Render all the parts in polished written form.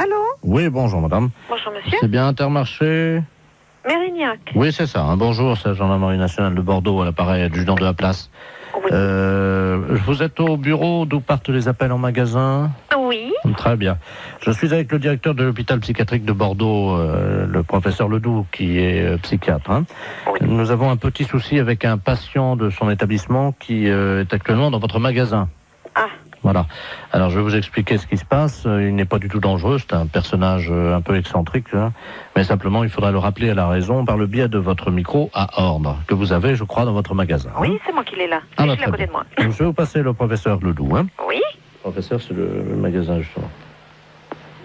Allô? Oui, bonjour madame. Bonjour monsieur. C'est bien Intermarché? Mérignac. Oui, c'est ça. Bonjour, c'est la gendarmerie nationale de Bordeaux, à l'appareil adjudant de la place. Oui. Vous êtes au bureau d'où partent les appels en magasin? Oui. Très bien. Je suis avec le directeur de l'hôpital psychiatrique de Bordeaux, le professeur Ledoux, qui est psychiatre. Hein. Oui. Nous avons un petit souci avec un patient de son établissement qui est actuellement dans votre magasin. Ah. Voilà. Alors, je vais vous expliquer ce qui se passe. Il n'est pas du tout dangereux. C'est un personnage un peu excentrique. Hein. Mais simplement, il faudra le rappeler à la raison par le biais de votre micro à ordre, que vous avez, je crois, dans votre magasin. Oui, hein. c'est moi qui l'ai là. Ah, Je bah, suis à très côté bien. de moi. Donc, je vais vous passer le professeur Ledoux. Hein. Oui. Professeur, c'est le magasin, justement.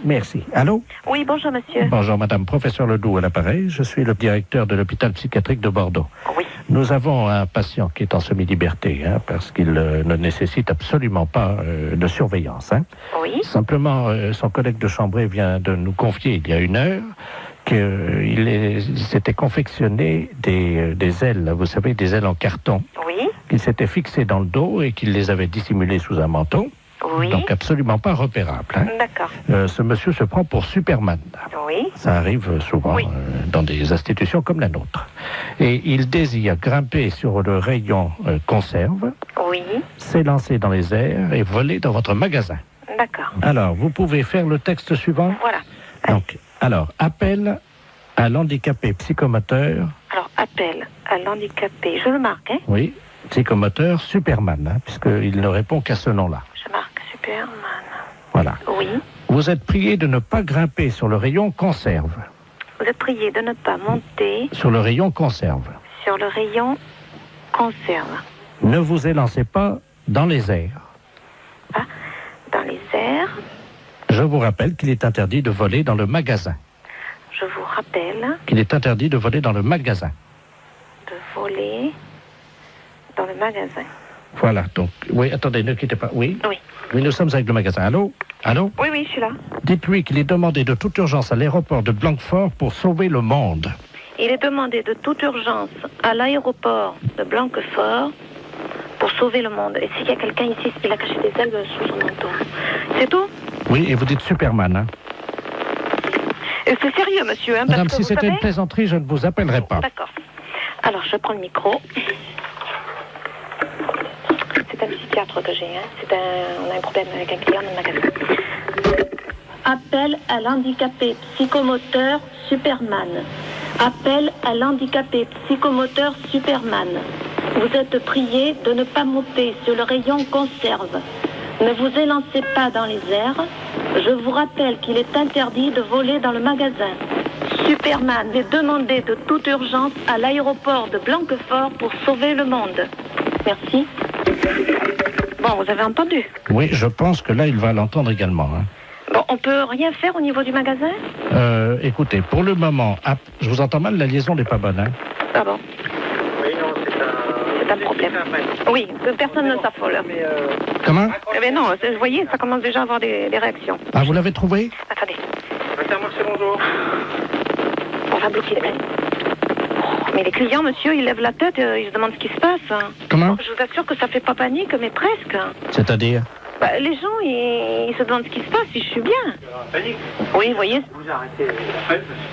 Merci. Allô? Oui, bonjour monsieur. Bonjour, madame. Professeur Ledoux à l'appareil. Je suis le directeur de l'hôpital psychiatrique de Bordeaux. Oui. Nous avons un patient qui est en semi-liberté, hein, parce qu'il ne nécessite absolument pas de surveillance. Hein. Oui. Simplement, son collègue de chambrée vient de nous confier il y a 1 heure qu'il s'était confectionné des ailes, vous savez, des ailes en carton, Oui. qu'il s'était fixées dans le dos et qu'il les avait dissimulées sous un manteau. Oui. Donc absolument pas repérable. Hein. D'accord. Ce monsieur se prend pour Superman. Oui. Ça arrive souvent Oui. dans des institutions comme la nôtre. Et il désire grimper sur le rayon conserve, Oui. s'élancer dans les airs et voler dans votre magasin. D'accord. Alors, vous pouvez faire le texte suivant. Voilà. Donc, alors, appel à l'handicapé psychomoteur, Alors, appel à l'handicapé. Je le marque, hein? oui, psychomoteur Superman, hein, puisqu'il ne répond qu'à ce nom-là. Je marque Superman. Voilà. Oui. Vous êtes prié de ne pas grimper sur le rayon conserve. Vous êtes prié de ne pas monter Sur le rayon conserve. sur le rayon conserve. Ne vous élancez pas dans les airs. Ah, dans les airs. Je vous rappelle qu'il est interdit de voler dans le magasin. Je vous rappelle Qu'il est interdit de voler dans le magasin. de voler dans le magasin. Voilà, donc, oui, attendez, ne quittez pas. Oui, Oui. oui, nous sommes avec le magasin. Allô? Allô? Oui, oui, je suis là. Dites-lui qu'il est demandé de toute urgence à l'aéroport de Blanquefort pour sauver le monde. Il est demandé de toute urgence à l'aéroport de Blanquefort pour sauver le monde. Et s'il y a quelqu'un ici, il a caché des ailes sous son manteau. C'est tout? Oui, et vous dites Superman, hein? Et c'est sérieux, monsieur, hein, parce Madame, que si vous c'était savez... une plaisanterie, je ne vous appellerai pas. D'accord. Alors, je prends le micro. C'est un psychiatre que j'ai, hein. On a un problème avec un client dans le magasin. Appel à l'handicapé psychomoteur Superman. Appel à l'handicapé psychomoteur Superman. Vous êtes prié de ne pas monter sur le rayon conserve. Ne vous élancez pas dans les airs. Je vous rappelle qu'il est interdit de voler dans le magasin. Superman est demandé de toute urgence à l'aéroport de Blanquefort pour sauver le monde. Merci. Bon, vous avez entendu. Oui, je pense que là, il va l'entendre également. Hein. Bon, on peut rien faire au niveau du magasin? Écoutez, pour le moment, je vous entends mal, la liaison n'est pas bonne. Hein. Ah bon? Oui, non, C'est un problème. Oui, que personne ne s'affole. Comment? Eh bien non, vous voyez, ça commence déjà à avoir des réactions. Ah, vous l'avez trouvé? Attendez, Intermarché, bonjour. on va bloquer les... Mais les clients, monsieur, ils lèvent la tête, ils se demandent ce qui se passe. Comment? Je vous assure que ça fait pas panique, mais presque. C'est-à-dire? Bah, les gens, ils se demandent ce qui se passe, si je suis bien. Panique. Oui, vous voyez, Vous arrêtez.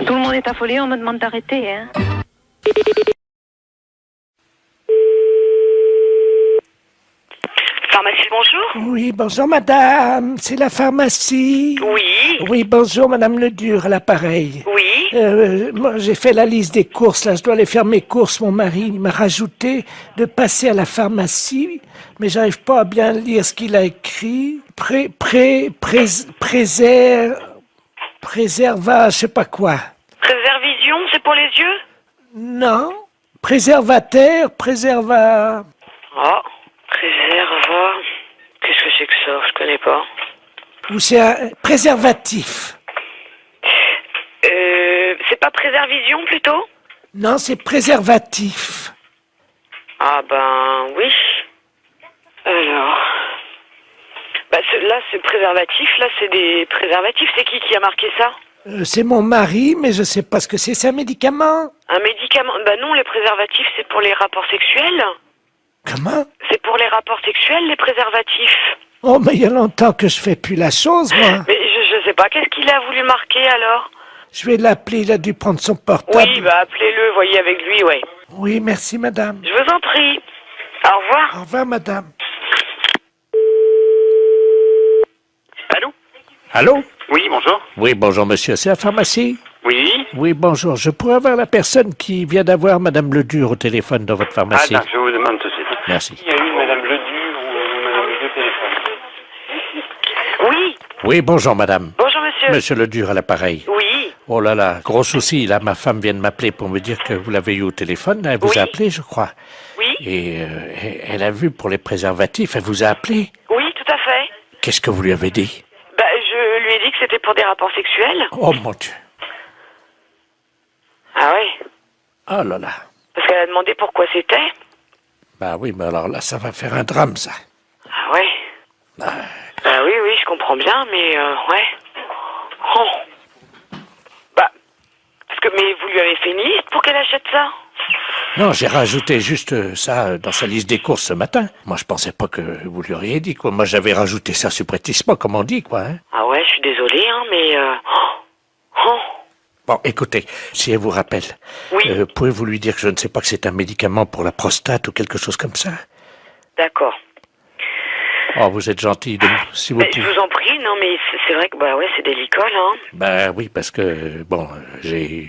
tout le monde est affolé, on me demande d'arrêter. Hein. Pharmacie, bonjour. Oui, bonjour madame, c'est la pharmacie. Oui, Oui, bonjour madame Ledur à l'appareil. oui. Moi j'ai fait la liste des courses, là je dois aller faire mes courses, mon mari il m'a rajouté de passer à la pharmacie, mais j'arrive pas à bien lire ce qu'il a écrit. Préserva, je sais pas quoi. Préservision, c'est pour les yeux? Non, préservateur, Oh, préserva. Qu'est-ce que c'est que ça? Je connais pas. ou c'est un préservatif. C'est pas préservision plutôt? Non, c'est préservatif. Ah ben oui. Alors. Bah là c'est préservatif, là c'est des préservatifs. C'est qui a marqué ça? C'est mon mari, mais je sais pas ce que c'est un médicament. Un médicament? Bah non, les préservatifs c'est pour les rapports sexuels. Comment? C'est pour les rapports sexuels, les préservatifs. Oh, mais il y a longtemps que je fais plus la chose, moi. Mais je sais pas, qu'est-ce qu'il a voulu marquer alors? Je vais l'appeler, il a dû prendre son portable. Oui, bah appelez-le, voyez avec lui, ouais. Oui, merci madame. Je vous en prie. Au revoir. Au revoir madame. Allô? Allô? Oui, bonjour. Oui, bonjour monsieur, c'est la pharmacie? Oui? Oui, bonjour. Je pourrais avoir la personne qui vient d'avoir madame Ledur au téléphone dans votre pharmacie? Attends, je vous demande tout de suite. Merci. Il y a eu madame Ledur ou madame Ledur au téléphone? Oui. Oui, bonjour madame. Bonjour monsieur. Monsieur Ledur à l'appareil. Oui. Oh là là, gros souci. Là, ma femme vient de m'appeler pour me dire que vous l'avez eu au téléphone. Elle vous Oui. a appelé, je crois. Oui. Et elle a vu pour les préservatifs. Elle vous a appelé. Oui, tout à fait. Qu'est-ce que vous lui avez dit? Bah, je lui ai dit que c'était pour des rapports sexuels. Oh mon Dieu. Ah ouais. Oh là là. Parce qu'elle a demandé pourquoi c'était. Bah oui, mais alors là, ça va faire un drame, ça. Ah ouais. Bah oui, je comprends bien, mais ouais. Oh. Bah, parce que, mais vous lui avez fait une liste pour qu'elle achète ça? Non, j'ai rajouté juste ça dans sa liste des courses ce matin. Moi, je pensais pas que vous lui auriez dit, quoi. Moi, j'avais rajouté ça subrepticement, comme on dit, quoi. Hein. Ah ouais, je suis désolée, hein, mais... Oh. Bon, écoutez, si elle vous rappelle, Oui. pouvez-vous lui dire que je ne sais pas que c'est un médicament pour la prostate ou quelque chose comme ça? D'accord. Oh, vous êtes gentil, si vous Mais je pouvez. vous en prie, non, mais c'est vrai que, bah ouais, c'est délicat, hein. Ben oui, parce que, bon, j'ai...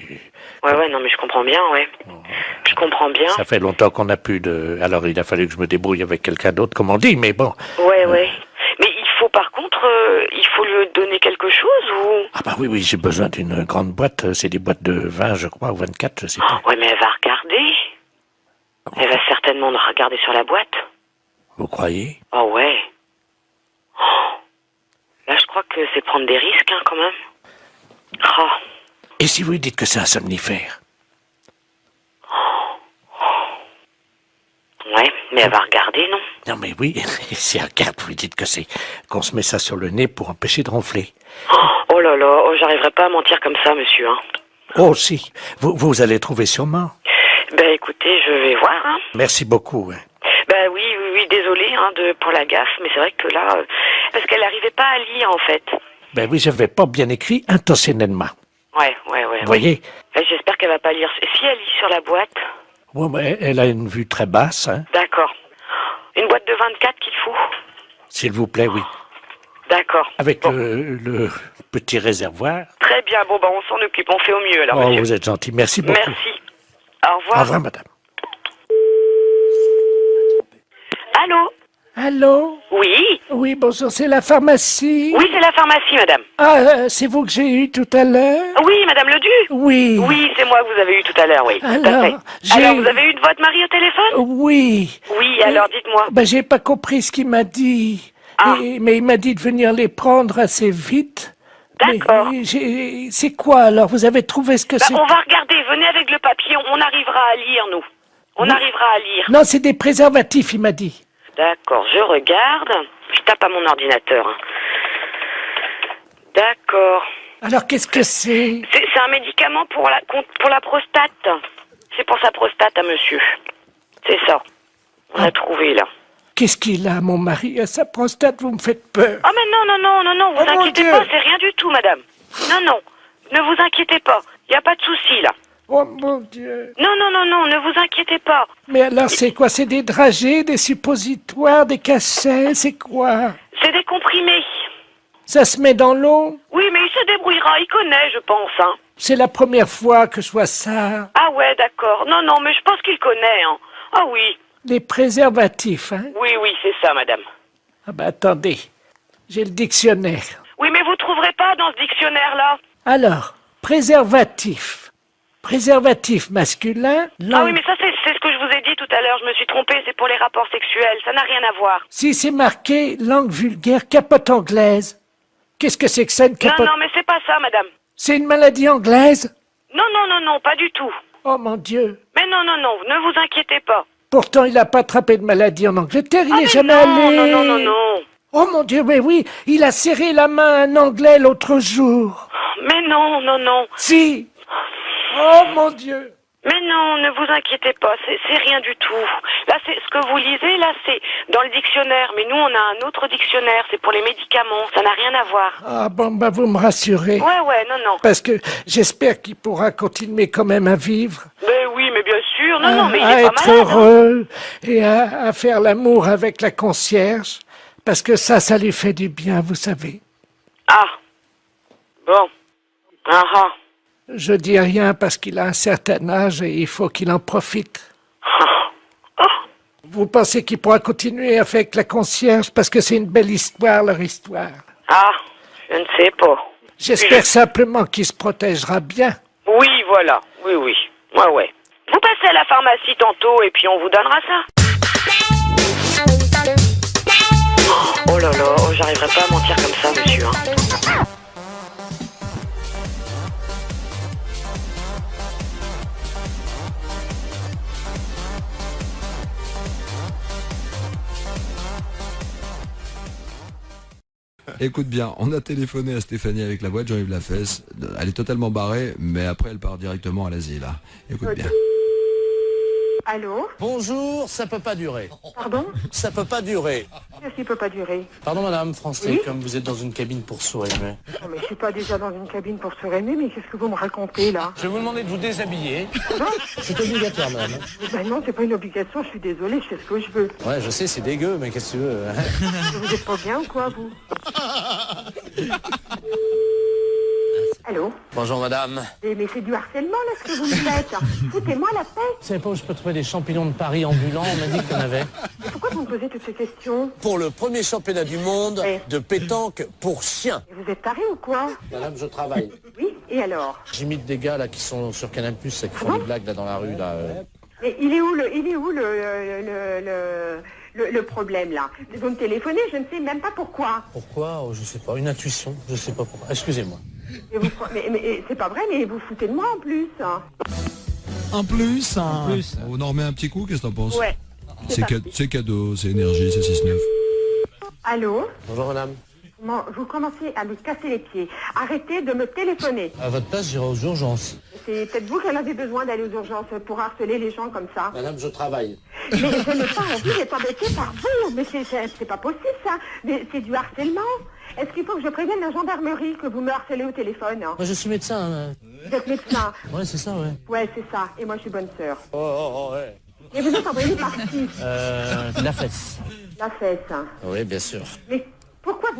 Ouais, non, mais je comprends bien, ouais. Je comprends bien. Ça fait longtemps qu'on n'a plus de... Alors, il a fallu que je me débrouille avec quelqu'un d'autre, comme on dit, mais bon. Ouais. Mais il faut, par contre, il faut lui donner quelque chose, ou... Ah bah oui, j'ai besoin d'une grande boîte. C'est des boîtes de 20, je crois, ou 24, je sais pas. Ouais, mais elle va regarder. Elle va certainement regarder sur la boîte. Vous croyez? Oh ouais. Oh. Là, je crois que c'est prendre des risques, hein, quand même. Oh. Et si vous lui dites que c'est un somnifère? Ouais, mais elle va regarder, non? Non mais oui, si elle regarde, vous lui dites que c'est... qu'on se met ça sur le nez pour empêcher de ronfler. Oh là là, j'arriverai pas à mentir comme ça, monsieur, hein. Oh si, vous allez trouver sûrement. Ben écoutez, je vais voir, hein. Merci beaucoup. Hein. Ben oui, désolé hein, pour la gaffe, mais c'est vrai que là, parce qu'elle n'arrivait pas à lire en fait. Ben oui, j'avais pas bien écrit intentionnellement. Ouais. Vous voyez? J'espère qu'elle va pas lire. Si elle lit sur la boîte. Ouais, mais elle a une vue très basse, hein. D'accord. Une boîte de 24 qu'il faut. S'il vous plaît, oui. D'accord. Avec bon. le petit réservoir. Très bien, bon on s'en occupe, on fait au mieux alors. Oh, monsieur. vous êtes gentil, merci beaucoup. Merci. Au revoir. Au revoir, madame. Allô? Allô? Oui? Oui, bonjour, c'est la pharmacie? Oui, c'est la pharmacie, madame. Ah, c'est vous que j'ai eu tout à l'heure? Oui, madame Ledu? Oui. Oui, c'est moi que vous avez eu tout à l'heure, oui. Tout à Alors, fait. Alors, vous avez eu votre mari au téléphone? Oui. Oui, alors dites-moi. Ben, j'ai pas compris ce qu'il m'a dit. Ah. Mais il m'a dit de venir les prendre assez vite. D'accord. Mais c'est quoi alors? Vous avez trouvé ce que c'est? On va regarder, venez avec le papier, on arrivera à lire, nous. On arrivera à lire. Non, c'est des préservatifs, il m'a dit. D'accord, je regarde. Je tape à mon ordinateur. Hein. D'accord. Alors, qu'est-ce que c'est? C'est un médicament pour la prostate. C'est pour sa prostate à monsieur. C'est ça. On a trouvé, là. Qu'est-ce qu'il a, mon mari? À sa prostate, vous me faites peur. Oh, mais non, vous Oh, mon inquiétez Dieu. pas, c'est rien du tout, madame. Non, ne vous inquiétez pas. Il n'y a pas de souci, là. Oh, mon Dieu. Non, ne vous inquiétez pas. Mais alors, c'est quoi? C'est des dragées, des suppositoires, des cachets? C'est quoi? C'est des comprimés. Ça se met dans l'eau? Oui, mais il se débrouillera, il connaît, je pense, hein. C'est la première fois que je vois ça. Ah ouais, d'accord. Non, mais je pense qu'il connaît, hein. Ah oui. Les préservatifs, hein? Oui, c'est ça, madame. Ah ben, attendez. J'ai le dictionnaire. Oui, mais vous trouverez pas dans ce dictionnaire-là. Alors, préservatif. Préservatif masculin. Ah oui, mais ça, c'est ce que je vous ai dit tout à l'heure. Je me suis trompée, c'est pour les rapports sexuels. Ça n'a rien à voir. Si c'est marqué langue vulgaire, capote anglaise. Qu'est-ce que c'est que ça, une capote? Non, mais c'est pas ça, madame. C'est une maladie anglaise? Non, pas du tout. Oh mon Dieu. Mais non, ne vous inquiétez pas. Pourtant, il n'a pas attrapé de maladie en Angleterre, il Ah, n'est mais jamais allé. non. Oh mon Dieu, mais oui, il a serré la main à un Anglais l'autre jour. Mais non. Si. Oh mon Dieu. Mais non, ne vous inquiétez pas, c'est rien du tout. Là, c'est ce que vous lisez, là, c'est dans le dictionnaire. Mais nous, on a un autre dictionnaire, c'est pour les médicaments. Ça n'a rien à voir. Ah bon, bah vous me rassurez. Ouais, non. Parce que j'espère qu'il pourra continuer quand même à vivre. Ben oui, mais bien sûr. Non, mais il à est pas être malade. heureux et à faire l'amour avec la concierge. Parce que ça lui fait du bien, vous savez. Ah. Bon. Ah. Je dis rien parce qu'il a un certain âge et il faut qu'il en profite. Vous pensez qu'il pourra continuer avec la concierge parce que c'est une belle histoire, leur histoire. Ah, je ne sais pas. J'espère simplement qu'il se protégera bien. Oui, voilà. Oui. Ouais. Vous passez à la pharmacie tantôt et puis on vous donnera ça. Oh là là, j'arriverai pas à mentir comme ça, monsieur. Écoute bien, on a téléphoné à Stéphanie avec la boîte Jean-Yves Lafesse. Elle est totalement barrée, mais après elle part directement à l'asile. Écoute bien. Allô? Bonjour, ça peut pas durer. Pardon? Ça peut pas durer. Qu'est-ce qui peut pas durer? Pardon madame, France Télécom, vous êtes dans une cabine pour sourire. Non, mais je suis pas déjà dans une cabine pour se réunir, mais qu'est-ce que vous me racontez, là? Je vais vous demander de vous déshabiller. Non? C'est obligatoire madame. Ben non, c'est pas une obligation, je suis désolée, je fais ce que je veux. Ouais, je sais, c'est dégueu, mais qu'est-ce que tu veux Vous êtes pas bien ou quoi, vous? Allô? Bonjour madame. Mais c'est du harcèlement, là, ce que vous me faites. Foutez-moi la paix. Vous savez pas où je peux trouver des champignons de Paris ambulants? On m'a dit qu'il y en avait. Mais pourquoi vous me posez toutes ces questions? Pour le premier championnat du monde de pétanque pour chiens. Et vous êtes taré ou quoi? Madame, je travaille. Oui, et alors? J'imite des gars là qui sont sur Canal+, qui font des blagues là dans la rue là. Mais il est où le problème, là? Vous me téléphonez, je ne sais même pas pourquoi. Pourquoi? Oh, je sais pas, une intuition, je sais pas pourquoi. Excusez-moi. Mais c'est pas vrai, mais vous foutez de moi en plus. En plus. On en remet un petit coup, qu'est-ce que t'en penses? Ouais. C'est cadeau, c'est énergie, c'est 6-9. Allô? Bonjour madame. Vous commencez à me casser les pieds. Arrêtez de me téléphoner. À votre place, j'irai aux urgences. C'est peut-être vous qui en avez besoin d'aller aux urgences pour harceler les gens comme ça. Madame, je travaille. Mais je n'ai pas envie d'être embêtée par vous. Mais c'est pas possible, ça. Mais c'est du harcèlement. Est-ce qu'il faut que je prévienne la gendarmerie que vous me harcelez au téléphone? Moi, je suis médecin. Vous êtes médecin? Ouais, c'est ça, ouais. Ouais, c'est ça. Et moi, je suis bonne sœur. Ouais. Et vous êtes envoyé par qui? La fesse. La fesse. Oui, bien sûr. Mais pourquoi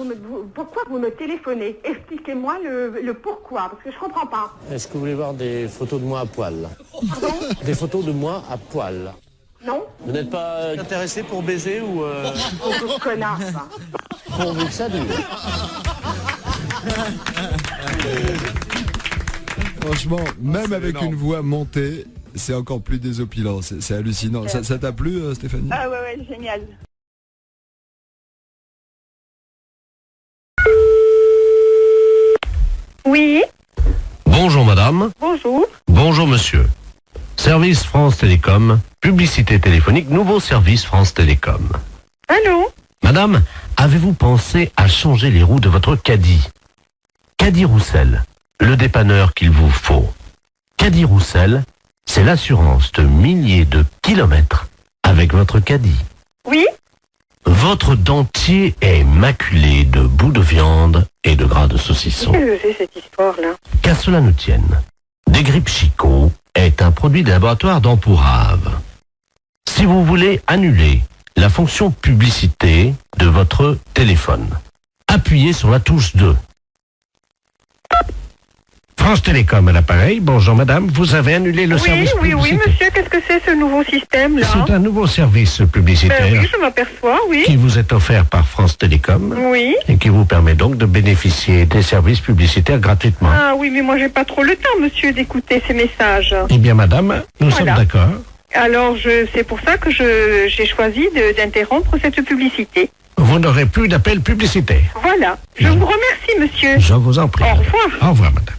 vous me téléphonez? Expliquez-moi le pourquoi, parce que je comprends pas. Est-ce que vous voulez voir des photos de moi à poil? Pardon? Des photos de moi à poil. Non? Vous n'êtes pas intéressé pour baiser ou Oh, connard, ça. pourvu que ça dure? Franchement, même avec une voix montée, c'est encore plus désopilant, c'est hallucinant. Ça t'a plu, Stéphanie? Ah ouais, génial. Oui, Bonjour madame. bonjour. Bonjour monsieur. Service France Télécom, publicité téléphonique, nouveau service France Télécom. Allô? Madame, avez-vous pensé à changer les roues de votre caddie? Caddie Roussel, le dépanneur qu'il vous faut. Caddie Roussel, c'est l'assurance de milliers de kilomètres avec votre caddie. Oui? Votre dentier est maculé de bouts de viande et de gras de saucisson. Qu'est-ce que c'est cette histoire-là? Qu'à cela ne tienne, Desgrippes Chicot est un produit de laboratoire d'Empourave. Si vous voulez annuler la fonction publicité de votre téléphone, appuyez sur la touche 2. France Télécom à l'appareil. Bonjour madame, vous avez annulé le service publicitaire. Oui, monsieur, qu'est-ce que c'est ce nouveau système-là? C'est un nouveau service publicitaire Oui, je m'aperçois, oui. qui vous est offert par France Télécom Oui. et qui vous permet donc de bénéficier des services publicitaires gratuitement. Ah oui, mais moi j'ai pas trop le temps, monsieur, d'écouter ces messages. Eh bien madame, nous sommes d'accord. Alors, c'est pour ça que j'ai choisi d'interrompre cette publicité. Vous n'aurez plus d'appels publicitaires. Voilà. Je vous remercie, monsieur. Je vous en prie. Au revoir. Au revoir, madame.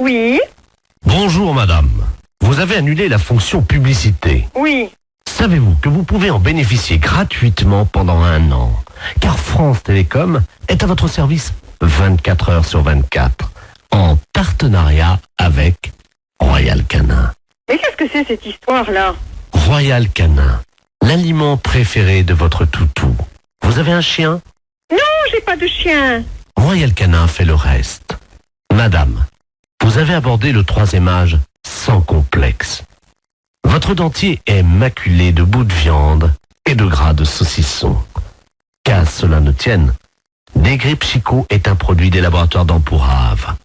Oui, Bonjour, madame. Vous avez annulé la fonction publicité. oui. Savez-vous que vous pouvez en bénéficier gratuitement pendant 1 an? Car France Télécom est à votre service 24 heures sur 24. En partenariat avec Royal Canin. Mais qu'est-ce que c'est cette histoire-là? Royal Canin, l'aliment préféré de votre toutou. Vous avez un chien? Non, j'ai pas de chien. Royal Canin fait le reste. Madame, vous avez abordé le 3e âge sans complexe. Votre dentier est maculé de bouts de viande et de gras de saucisson. Qu'à cela ne tienne, Desgrippes Chicot est un produit des laboratoires d'Empourave.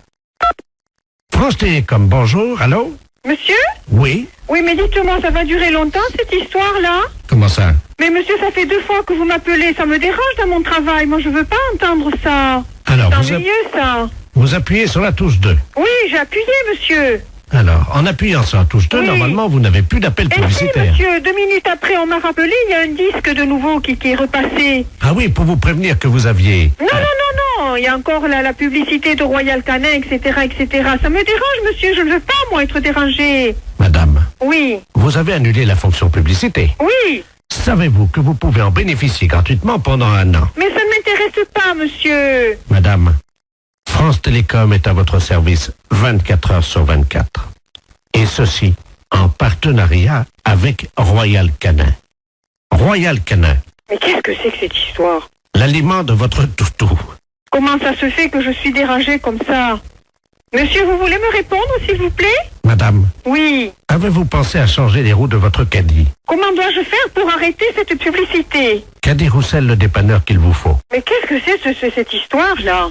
France Télécom, bonjour, allô? Monsieur? Oui? Oui, mais dites-moi, ça va durer longtemps cette histoire-là? Comment ça? Mais monsieur, ça fait 2 fois que vous m'appelez, ça me dérange dans mon travail. Moi, je veux pas entendre ça. Alors, c'est ennuyeux, ça. vous appuyez sur la touche 2. Oui, j'ai appuyé, monsieur. Alors, en appuyant sur la touche 2, Oui. Normalement, vous n'avez plus d'appel Et si, publicitaire. monsieur, 2 minutes après, on m'a rappelé, il y a un disque de nouveau qui est repassé. Ah oui, pour vous prévenir que vous aviez... Non, il y a encore la publicité de Royal Canin, etc., etc. Ça me dérange, monsieur, je ne veux pas, moi, être dérangé. Madame, Oui, vous avez annulé la fonction publicité. oui, Savez-vous que vous pouvez en bénéficier gratuitement pendant 1 an? mais ça ne m'intéresse pas, monsieur. Madame, France Télécom est à votre service 24 heures sur 24. Et ceci en partenariat avec Royal Canin. Royal Canin, Mais qu'est-ce que c'est que cette histoire? l'aliment de votre toutou. Comment ça se fait que je suis dérangée comme ça? Monsieur, vous voulez me répondre, s'il vous plaît? Madame, Oui. avez-vous pensé à changer les roues de votre caddie? Comment dois-je faire pour arrêter cette publicité? Caddie Roussel, le dépanneur qu'il vous faut. Mais qu'est-ce que c'est cette histoire-là?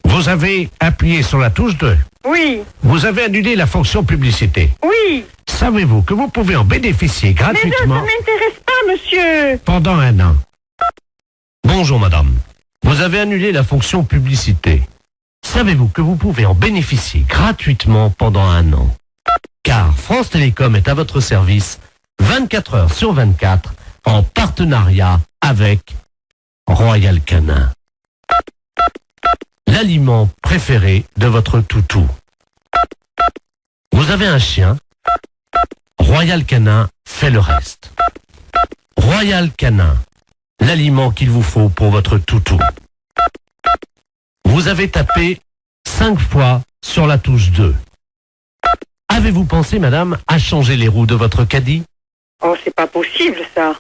Vous avez appuyé sur la touche 2. Oui, Vous avez annulé la fonction publicité. oui. Savez-vous que vous pouvez en bénéficier Mais ça gratuitement m'intéresse pas, monsieur. pendant 1 an? Bonjour madame. Vous avez annulé la fonction publicité. Savez-vous que vous pouvez en bénéficier gratuitement pendant 1 an? Car France Télécom est à votre service 24 heures sur 24 en partenariat avec Royal Canin. L'aliment préféré de votre toutou. Vous avez un chien? Royal Canin fait le reste. Royal Canin, l'aliment qu'il vous faut pour votre toutou. Vous avez tapé 5 fois sur la touche 2. Avez-vous pensé, madame, à changer les roues de votre caddie? Oh, c'est pas possible, ça.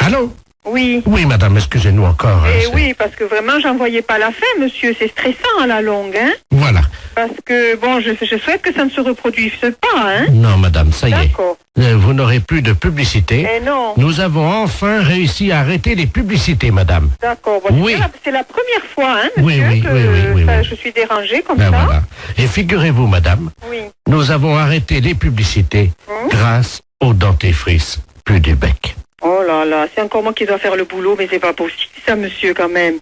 Allô? Oui. Oui, madame, excusez-nous encore. hein, Eh c'est- oui, parce que vraiment, j'en voyais pas la fin, monsieur. C'est stressant à la longue, hein. Voilà. Parce que, bon, je souhaite que ça ne se reproduise pas, hein. Non, madame, ça y est. D'accord. Vous n'aurez plus de publicité. Eh non. Nous avons enfin réussi à arrêter les publicités, madame. D'accord. Bon, Oui. c'est la première fois, hein, Oui, monsieur, oui, que oui, oui. je suis dérangée comme Ben ça. voilà. Et figurez-vous, madame, Oui. nous avons arrêté les publicités grâce au dentifrice plus du bec. Oh là là, c'est encore moi qui dois faire le boulot, mais c'est pas possible, ça, monsieur, quand même.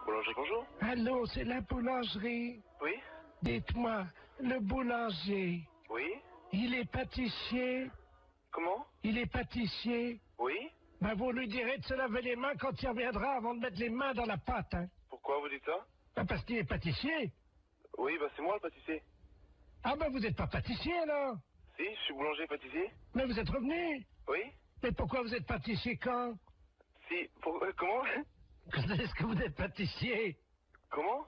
Boulangerie, bonjour. Allô, c'est la boulangerie. Oui. Dites-moi, le boulanger, Oui. il est pâtissier? Comment? Il est pâtissier? Oui. Ben, vous lui direz de se laver les mains quand il reviendra avant de mettre les mains dans la pâte, hein. Pourquoi vous dites ça? Ben, parce qu'il est pâtissier. Oui, bah c'est moi le pâtissier. Ah ben, vous n'êtes pas pâtissier, alors? Si, je suis boulanger pâtissier. Mais vous êtes revenu. Oui. Mais pourquoi vous êtes pâtissier quand? Si, comment? Est-ce que vous êtes pâtissier? Comment?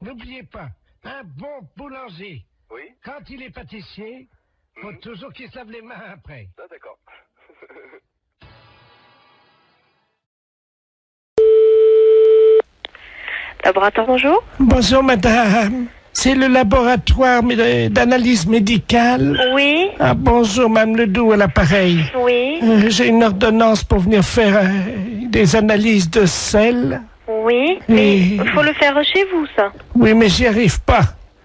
N'oubliez pas, un bon boulanger, Oui. quand il est pâtissier, faut toujours qu'il se lave les mains après. Ah, d'accord. Laboratoire, bonjour. Bonjour, madame. C'est le laboratoire d'analyse médicale. Oui, Ah, bonjour, Mme Ledoux à l'appareil. oui, J'ai une ordonnance pour venir faire des analyses de sel. oui. Mais Mais il faut le faire chez vous, ça. Oui, mais j'y arrive pas.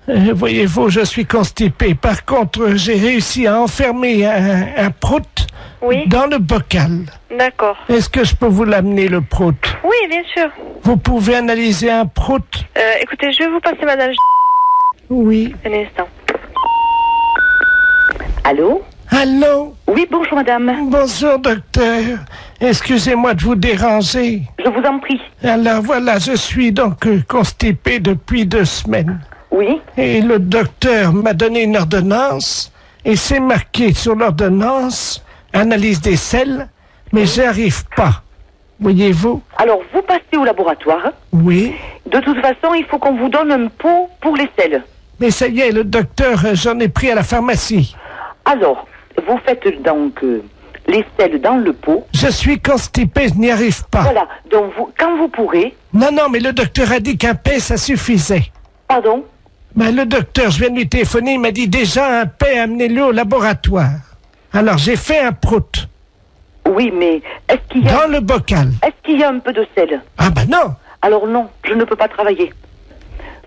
Voyez-vous, je suis constipé. Par contre, j'ai réussi à enfermer un prout Oui, dans le bocal. d'accord. Est-ce que je peux vous l'amener, le prout? Oui, bien sûr. Vous pouvez analyser un prout? Écoutez, je vais vous passer madame Oui. un instant. Allô? Allô? Oui, bonjour madame. Bonjour, docteur. Excusez-moi de vous déranger. Je vous en prie. Alors voilà, je suis donc constipé depuis 2 semaines. Oui? Et le docteur m'a donné une ordonnance, et c'est marqué sur l'ordonnance analyse des selles, mais j'y arrive pas. Voyez-vous? Alors, vous passez au laboratoire. Oui. De toute façon, il faut qu'on vous donne un pot pour les selles. Mais ça y est, le docteur, j'en ai pris à la pharmacie. Alors, vous faites donc les selles dans le pot. Je suis constipé, je n'y arrive pas. Voilà, donc quand vous pourrez... Non, mais le docteur a dit qu'un P, ça suffisait. Pardon? Ben, le docteur, je viens de lui téléphoner, il m'a dit déjà un P, amenez-le au laboratoire. Alors, j'ai fait un prout. Oui, mais est-ce qu'il y a... Dans le bocal. Est-ce qu'il y a un peu de sel? Ah ben non. Alors non, je ne peux pas travailler.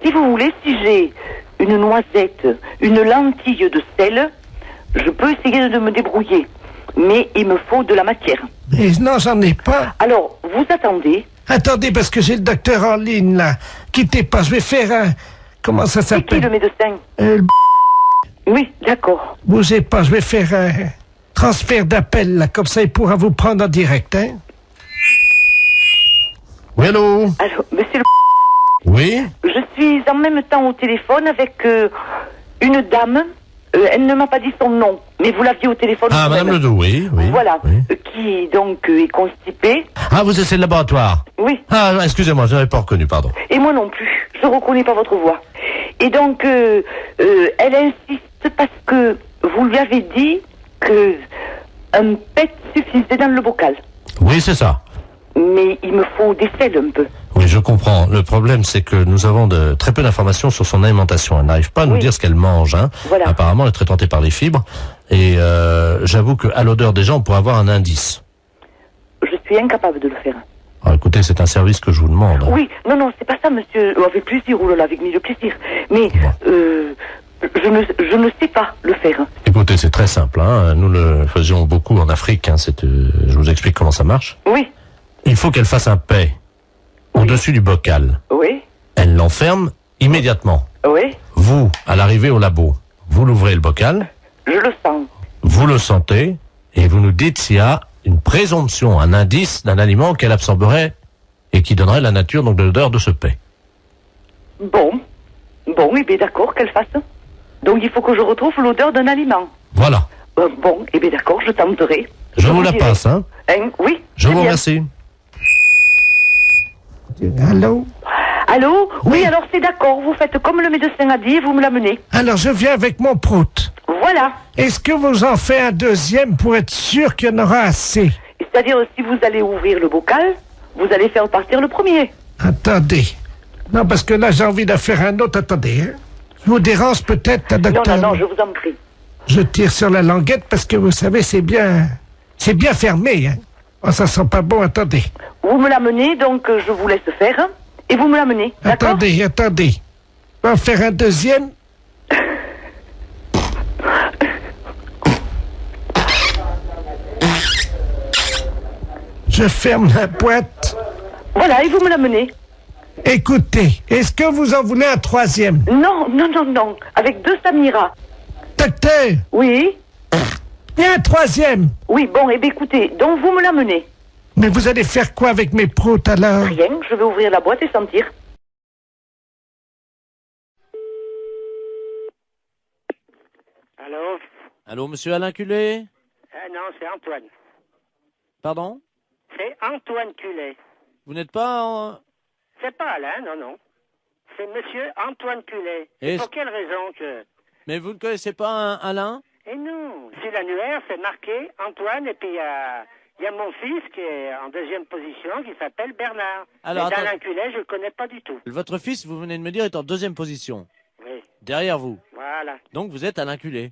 Si vous voulez, si j'ai une noisette, une lentille de sel, je peux essayer de me débrouiller. Mais il me faut de la matière. Mais non, j'en ai pas. Alors, vous attendez. Attendez, parce que j'ai le docteur en ligne, là. Quittez pas, je vais faire un... Comment ça C'est qui s'appelle? le médecin? Oui, d'accord. Bougez pas, je vais faire un transfert d'appel, là. Comme ça, il pourra vous prendre en direct, hein. Oui, allô? Alors, monsieur le... Oui? Je suis en même temps au téléphone avec une dame. Elle ne m'a pas dit son nom, mais vous l'aviez au téléphone. Ah, Madame Ledoux, oui. Voilà, oui. Qui donc est constipée. Ah, vous êtes le laboratoire? Oui. Ah, excusez-moi, je n'avais pas reconnu, pardon. Et moi non plus, je ne reconnais pas votre voix. Et donc, elle insiste parce que vous lui avez dit que un pet suffisait dans le bocal. Oui, c'est ça. Mais il me faut des selles un peu. Oui, je comprends. Le problème, c'est que nous avons très peu d'informations sur son alimentation. Elle n'arrive pas à nous dire ce qu'elle mange. Hein. Voilà. Apparemment, elle est très tentée par les fibres. Et j'avoue qu'à l'odeur déjà, on pourrait avoir un indice. Je suis incapable de le faire. Alors, écoutez, c'est un service que je vous demande. Oui, non, c'est pas ça, monsieur. Avec plaisir, oulala, avec mille plaisir. Mais je ne sais pas le faire. Écoutez, c'est très simple. Hein. Nous le faisions beaucoup en Afrique. Hein. Je vous explique comment ça marche. Oui. Il faut qu'elle fasse un paix au-dessus du bocal. Oui. Elle l'enferme immédiatement. Oui. Vous, à l'arrivée au labo, vous l'ouvrez le bocal. Je le sens. Vous le sentez et vous nous dites s'il y a une présomption, un indice d'un aliment qu'elle absorberait et qui donnerait la nature donc de l'odeur de ce paix. Bon, et bien d'accord, qu'elle fasse. Donc il faut que je retrouve l'odeur d'un aliment. Voilà. Bon, et bien d'accord, je tenterai. Je vous la passe, hein. Oui. Je vous remercie. Allô? Allô? Oui, alors c'est d'accord, vous faites comme le médecin a dit et vous me l'amenez. Alors, je viens avec mon prout. Voilà. Est-ce que vous en faites un deuxième pour être sûr qu'il y en aura assez? C'est-à-dire, si vous allez ouvrir le bocal, vous allez faire partir le premier. Attendez. Non, parce que là, j'ai envie d'en faire un autre. Attendez, hein. Je vous dérange peut-être, docteur? Non, je vous en prie. Je tire sur la languette parce que, vous savez, c'est bien fermé, hein. Oh, ça sent pas bon, attendez. Vous me l'amenez, donc je vous laisse faire, hein, et vous me l'amenez, d'accord? Attendez. On va en faire un deuxième. Je ferme la boîte. Voilà, et vous me l'amenez. Écoutez, est-ce que vous en voulez un troisième? Non, avec 2 Samira. Docteur? Oui? Il y a un troisième. Oui, bon, et bien écoutez, donc vous me l'amenez. Mais vous allez faire quoi avec mes proutes alors? Rien, je vais ouvrir la boîte et sentir. Allô? Allô, monsieur Alain Culé? Non, c'est Antoine. Pardon? C'est Antoine Culé. Vous n'êtes pas en... C'est pas Alain, non. C'est monsieur Antoine Culé. Et pour quelle raison que... Mais vous ne connaissez pas un Alain? Et non, sur l'annuaire, c'est marqué Antoine, et puis il y a mon fils qui est en 2e position, qui s'appelle Bernard. Alors, mais d'Alain Culé, je le connais pas du tout. Votre fils, vous venez de me dire, est en 2e position. Oui. Derrière vous. Voilà. Donc vous êtes Alain Culé.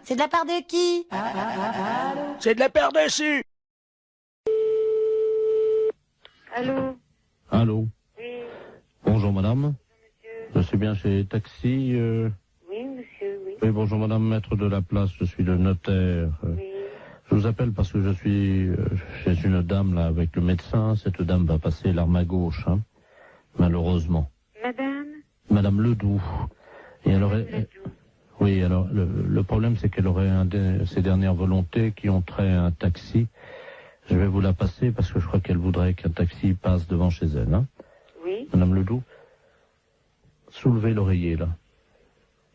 C'est de la part de qui? C'est de la paire dessus. Allô? Allô? Oui. Bonjour madame. Je suis bien chez Taxi. Oui, monsieur, oui. Oui, bonjour madame, maître de la place, je suis le notaire. Oui. Je vous appelle parce que je suis chez une dame là avec le médecin. Cette dame va passer l'arme à gauche, hein, malheureusement. Madame? Madame Ledoux. Et elle aurait... Oui, alors le problème c'est qu'elle aurait ses dernières volontés qui ont trait à un taxi. Je vais vous la passer parce que je crois qu'elle voudrait qu'un taxi passe devant chez elle. Hein. Oui. Madame Ledoux, soulevez l'oreiller là.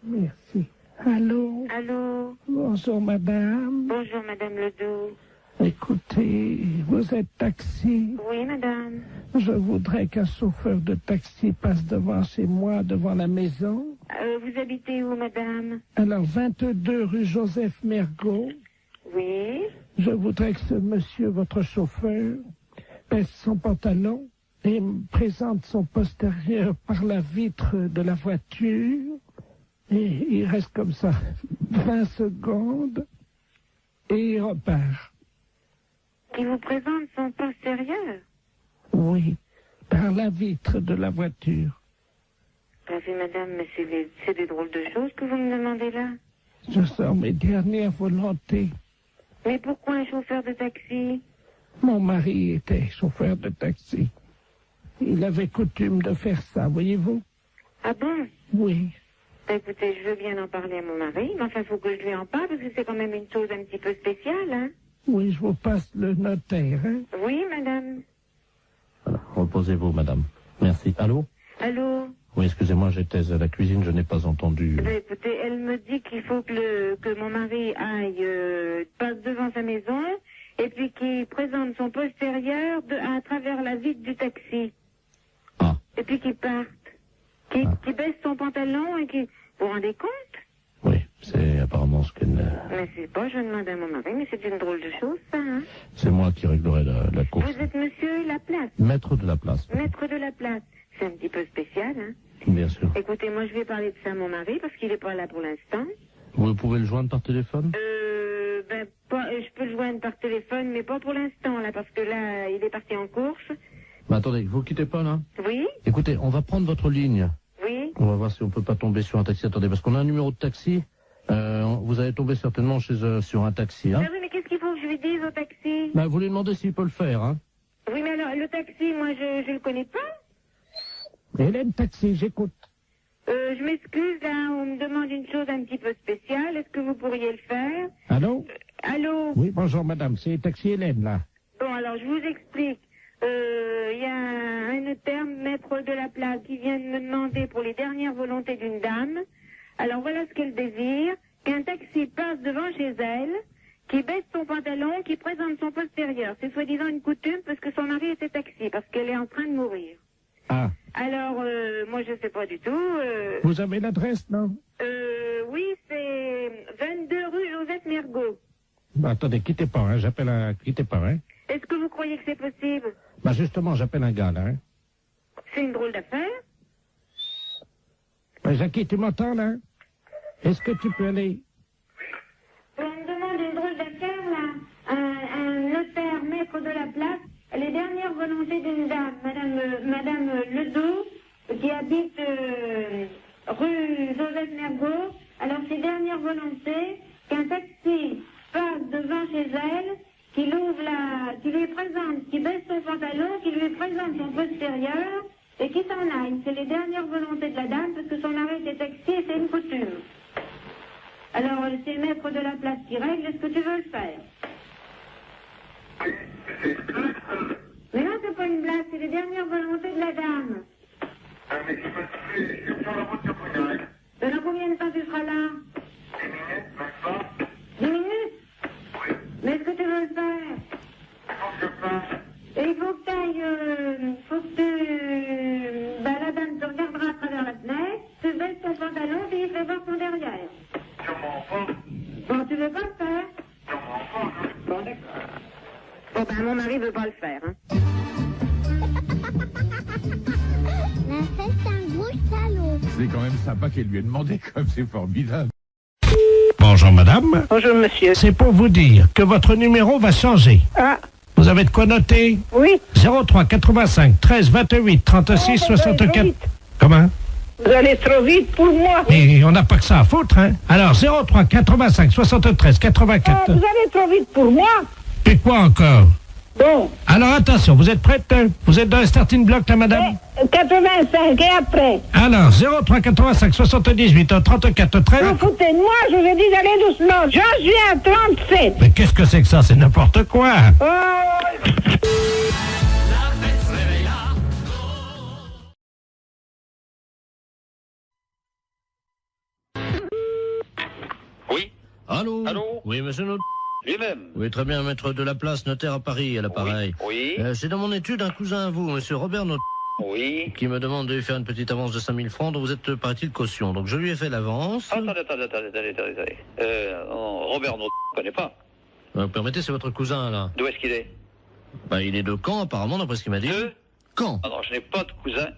Merci. Allô? Allô? Bonjour, madame. Bonjour, madame Ledoux. Écoutez, vous êtes taxi. Oui, madame. Je voudrais qu'un chauffeur de taxi passe devant chez moi, devant la maison. Vous habitez où, madame? Alors, 22 rue Joseph Mergault. Oui. Je voudrais que ce monsieur, votre chauffeur, baisse son pantalon et me présente son postérieur par la vitre de la voiture. Et il reste comme ça 20 secondes et il repart. Qui vous présente son postérieur? Oui, par la vitre de la voiture. Oui, madame, mais c'est des drôles de choses que vous me demandez là. Je sors mes dernières volontés. Mais pourquoi un chauffeur de taxi? Mon mari était chauffeur de taxi. Il avait coutume de faire ça, voyez-vous? Ah bon? Oui. Écoutez, je veux bien en parler à mon mari, mais enfin, il faut que je lui en parle, parce que c'est quand même une chose un petit peu spéciale, hein? Oui, je vous passe le notaire, hein? Oui, madame. Voilà, reposez-vous, madame. Merci. Allô? Allô? Oui, excusez-moi, j'étais à la cuisine, je n'ai pas entendu. Écoutez, elle me dit qu'il faut que mon mari aille, passe devant sa maison, et puis qu'il présente son postérieur à travers la vitre du taxi. Ah. Et puis qu'il parte. Qu'il baisse son pantalon et qu'il... Vous vous rendez compte? Oui, c'est apparemment ce qu'elle... Mais c'est pas, je demande à mon mari, mais c'est une drôle de chose, ça, hein? C'est moi qui réglerai la course. Vous êtes monsieur Laplace? Maître de la place. Maître de la place. C'est un petit peu spécial, hein? Bien sûr. Écoutez, moi, je vais parler de ça à mon mari, parce qu'il n'est pas là pour l'instant. Vous pouvez le joindre par téléphone? Je peux le joindre par téléphone, mais pas pour l'instant, là, parce que là, il est parti en course. Mais attendez, vous quittez pas, là? Oui? Écoutez, on va prendre votre ligne. Oui? On va voir si on peut pas tomber sur un taxi. Attendez, parce qu'on a un numéro de taxi. Vous allez tomber certainement sur un taxi, hein? Ah oui, mais qu'est-ce qu'il faut que je lui dise au taxi? Bah, vous lui demandez s'il peut le faire, hein? Oui, mais alors, le taxi, moi, je le connais pas. Hélène Taxi, j'écoute. Je m'excuse, là, on me demande une chose un petit peu spéciale. Est-ce que vous pourriez le faire? Allô? Allô? Oui, bonjour madame, c'est Taxi Hélène, là. Bon, alors, je vous explique. Il y a un notaire, maître de la place, qui vient de me demander pour les dernières volontés d'une dame. Alors, voilà ce qu'elle désire. Qu'un taxi passe devant chez elle, qui baisse son pantalon, qui présente son postérieur. C'est soi-disant une coutume parce que son mari était taxi, parce qu'elle est en train de mourir. Ah. Alors, moi, je sais pas du tout. Vous avez l'adresse, non? Oui, c'est 22 rue Joseph Mergault. Bah, attendez, quittez pas, hein, quittez pas, hein. Est-ce que vous croyez que c'est possible? Bah, justement, j'appelle un gars, là, hein. C'est une drôle d'affaire. Bah, Jackie, tu m'entends, là? Est-ce que tu peux aller? On me demande une drôle d'affaire, là. Un notaire, maître de la place. Les dernières volontés d'une dame, Madame Ledoux, qui habite rue Joseph Mergault. Alors, ses dernières volontés, qu'un taxi passe devant chez elle, qui lui présente, qui baisse son pantalon, qui lui présente son postérieur, et qui s'en aille. C'est les dernières volontés de la dame, parce que son mari était taxi et c'est une coutume. Alors, c'est le maître de la place qui règle, est-ce que tu veux le faire? Mais non, c'est pas une blague, c'est les dernières volontés de la dame. Dans combien de temps tu seras là? 10 minutes? Mais est-ce que tu veux le faire? Et il faut que tu ailles, la dame te regardera à travers la fenêtre, tu baisses ton pantalon, et il fait voir son derrière. Bon, tu veux pas le faire? Bon, d'accord. Bon, ben, mon mari veut pas le faire, hein. Mais c'est un gros salaud. C'est quand même sympa qu'elle lui ait demandé, comme c'est formidable. Bonjour madame. Bonjour monsieur. C'est pour vous dire que votre numéro va changer. Ah. Vous avez de quoi noter? Oui. 03 85 13 28 36 64. Comment? Vous allez trop vite pour moi. Mais on n'a pas que ça à foutre, hein. Alors 03 85 73 84. Ah, vous allez trop vite pour moi. Et quoi encore? Bon. Alors attention, vous êtes prête? Vous êtes dans le starting block, là, madame? 85 et après. Alors 03 85 78 34 13. Vous foutez de moi, je vous ai dit d'aller doucement. J'en suis à 37. Mais qu'est-ce que c'est que ça? C'est n'importe quoi. Allô? Allô? Oui, monsieur Not. Lui-même. Oui, très bien, maître de la place, notaire à Paris, à l'appareil. Oui. C'est dans mon étude un cousin à vous, monsieur Robert Not. Oui. Qui me demande de lui faire une petite avance de 5000 francs, dont vous êtes, paraît-il, caution. Donc je lui ai fait l'avance. Attendez. Robert, non, je ne connais pas. Vous permettez, c'est votre cousin, là. D'où est-ce qu'il est? Bah, il est de Caen, apparemment, d'après ce qu'il m'a dit. De Caen. Ah non, je n'ai pas de cousin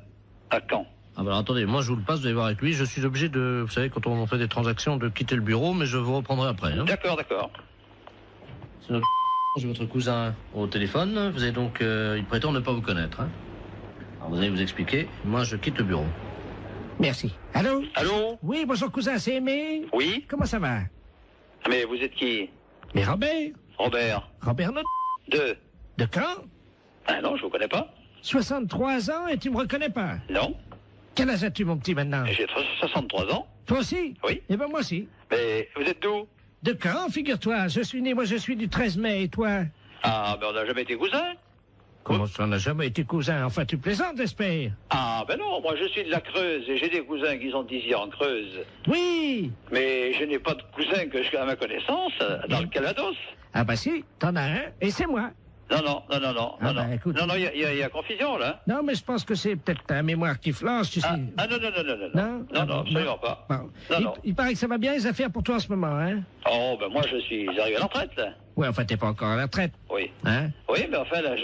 à Caen. Ah bah alors, attendez, moi je vous le passe, vous allez voir avec lui. Je suis obligé de, vous savez, quand on fait des transactions, de quitter le bureau, mais je vous reprendrai après. Hein. D'accord. C'est notre j'ai votre cousin au téléphone. Vous avez donc, il prétend ne pas vous connaître. Hein. Alors vous allez vous expliquer. Moi, je quitte le bureau. Merci. Allô? Allô? Oui, bonjour cousin, c'est Aimé. Oui? Comment ça va? Mais vous êtes qui? Mais Robert. Robert Not. De Caen? Ah non, je vous connais pas. 63 ans et tu me reconnais pas? Non. Quel âge as-tu, mon petit, maintenant? J'ai 63 ans. Toi aussi? Oui. Eh ben, moi aussi. Mais vous êtes d'où? De Caen, figure-toi. Je suis du 13 mai, et toi? Ah, ben on n'a jamais été cousins. Comment ça, on n'a jamais été cousins? Enfin, tu plaisantes, j'espère. Ah, ben non, moi je suis de la Creuse et j'ai des cousins qui sont ici en Creuse. Oui. Mais je n'ai pas de cousins que je à ma connaissance dans le Calvados. Ah bah si, t'en as un, et c'est moi. Non, Écoute, non, il y a confusion, là. Non, mais je pense que c'est peut-être ta mémoire qui flanche, tu sais. Ah, non, absolument pas. Bon. Non. Il paraît que ça va bien les affaires pour toi en ce moment, hein? Oh, ben moi, je suis arrivé à la retraite, là. Oui, enfin, t'es pas encore à la retraite. Oui. Hein? Oui, mais enfin, là,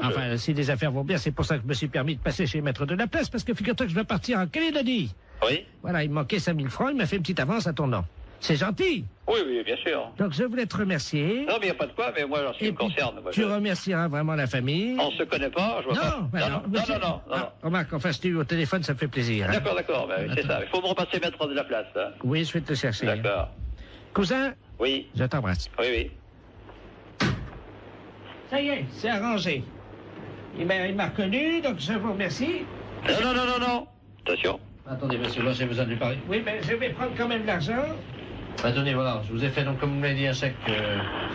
Enfin, si les affaires vont bien, c'est pour ça que je me suis permis de passer chez Maître de la Place, parce que figure-toi que je dois partir en Calédonie. Oui. Voilà, il me manquait 5000 francs, il m'a fait une petite avance à ton nom. C'est gentil. Oui, bien sûr. Donc, je voulais te remercier. Non, mais il n'y a pas de quoi, mais moi, ce qui me concerne. Moi, tu remercieras vraiment la famille. On se connaît pas, je vois pas. Non. Remarque, enfin, si tu es au téléphone, ça me fait plaisir. Hein. D'accord, ben, c'est ça. Il faut me repasser Maître de la Place, là. Oui, je vais te chercher. D'accord. Cousin? Oui. Je t'embrasse. Oui. Ça y est, c'est arrangé. Il m'a reconnu, donc je vous remercie. Non. Attention. Attendez, monsieur, moi j'ai besoin de lui parler. Oui, mais je vais prendre quand même l'argent. Attendez, voilà, je vous ai fait, donc, comme vous m'avez dit, un chèque.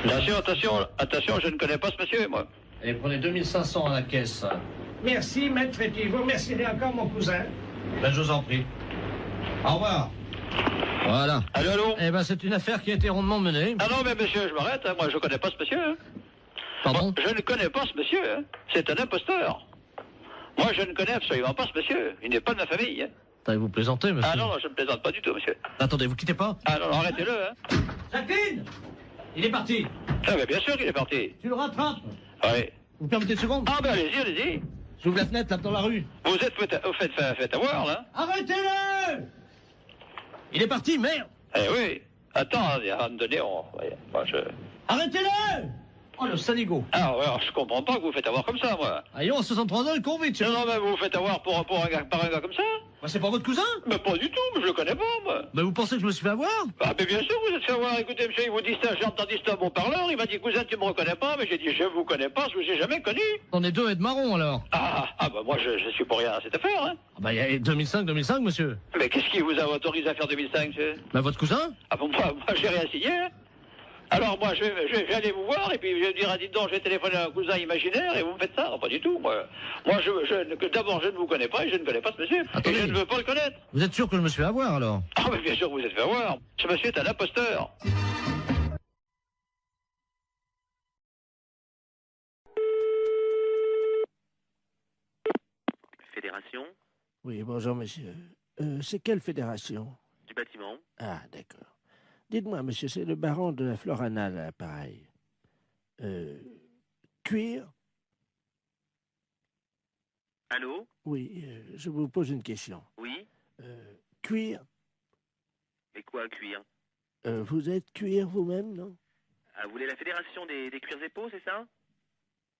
Attention, je ne connais pas ce monsieur, moi. Et prenez 2500 à la caisse. Merci, maître, et puis vous remercierez encore mon cousin. Ben, je vous en prie. Au revoir. Voilà. Allô? Eh ben, c'est une affaire qui a été rondement menée. Ah non, mais monsieur, je m'arrête, hein. Moi, je connais pas ce monsieur. Hein. Pardon? Moi, je ne connais pas ce monsieur, hein. C'est un imposteur. Moi, je ne connais absolument pas ce monsieur. Il n'est pas de ma famille, hein. Vous plaisantez, monsieur? Ah non, je ne plaisante pas du tout, monsieur. Attendez, vous quittez pas? Ah non, arrêtez-le, hein. Jacqueline! Il est parti. Ah, mais bien sûr qu'il est parti. Tu le rattrapes? Oui. Vous permettez une seconde? Ah, ben allez-y. J'ouvre la fenêtre, là, dans la rue. Vous êtes fait avoir, là. Arrêtez-le! Il est parti, merde! Eh oui. Attends, à un moment donné, Arrêtez-le! Oh, le saligo. Ah, ouais, alors, je comprends pas que vous vous faites avoir comme ça, moi. Allons, à 63 ans, le con vite. Non, mais vous vous faites avoir par un gars comme ça? Bah, c'est pas votre cousin? Mais pas du tout, mais je le connais pas, moi. Mais vous pensez que je me suis fait avoir? Ah, mais bien sûr, vous êtes fait avoir. Écoutez, monsieur, il vous dit ça, j'ai entendu ça à mon parleur. Il m'a dit, cousin, tu me reconnais pas, mais j'ai dit, je vous connais pas, je vous ai jamais connu. On est deux et de marron, alors. Ah, bah, moi, je suis pour rien à cette affaire, hein. Ah, bah, il y a 2005, monsieur. Mais qu'est-ce qui vous a autorisé à faire 2005, monsieur? Bah, votre cousin? Ah, bon, moi, j'ai rien signé, hein. Alors, moi, je vais aller vous voir, et puis je vais dire, dites donc, je vais téléphoner à un cousin imaginaire, et vous me faites ça? Non, pas du tout, moi. Moi, d'abord, je ne vous connais pas, et je ne connais pas ce monsieur. Attendez. Et je ne veux pas le connaître. Vous êtes sûr que je me suis fait avoir, alors? Ah, mais bien sûr que vous êtes fait avoir. Ce monsieur est un imposteur. Fédération? Oui, bonjour, monsieur. C'est quelle fédération? Du bâtiment. Ah, d'accord. Dites-moi, monsieur, c'est le baron de la Florana, là, pareil. Cuir? Allô? Oui, je vous pose une question. Oui? Cuir? Et quoi, cuir? Vous êtes cuir vous-même, non? Ah, vous voulez la fédération des cuirs et peaux, c'est ça?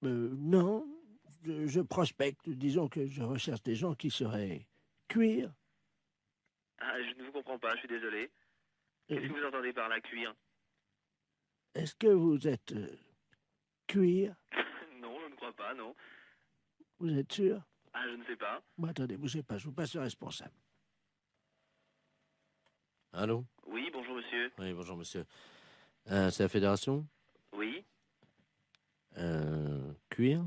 Non. Je prospecte. Disons que je recherche des gens qui seraient cuir. Ah, je ne vous comprends pas, je suis désolé. Qu'est-ce que vous entendez par la cuir? Est-ce que vous êtes cuir? Non, je ne crois pas, non. Vous êtes sûr? Ah, je ne sais pas. Bon, attendez, bougez pas, je vous passe le responsable. Allô? Oui, bonjour monsieur. Oui, bonjour monsieur. C'est la fédération? Oui. Cuir?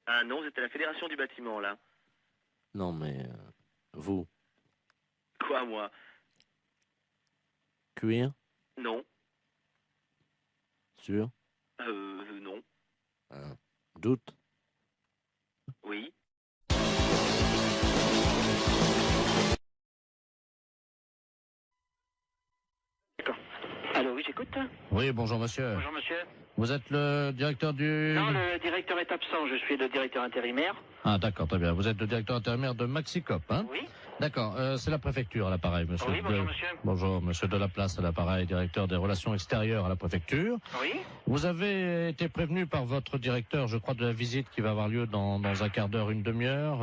Ah non, vous êtes à la fédération du bâtiment, là. Non, mais vous? Quoi, moi? Cuir? Sûr? Non. Doute? Oui. Allô, oui, j'écoute. Oui, bonjour monsieur. Bonjour monsieur. Vous êtes le directeur du... Non, le directeur est absent, je suis le directeur intérimaire. Ah d'accord, très bien. Vous êtes le directeur intérimaire de Maxicop, hein? Oui. D'accord, c'est la préfecture à l'appareil, monsieur. Oui, bonjour monsieur. Bonjour, monsieur Delaplace à l'appareil, directeur des relations extérieures à la préfecture. Oui. Vous avez été prévenu par votre directeur, je crois, de la visite qui va avoir lieu dans un quart d'heure, une demi-heure.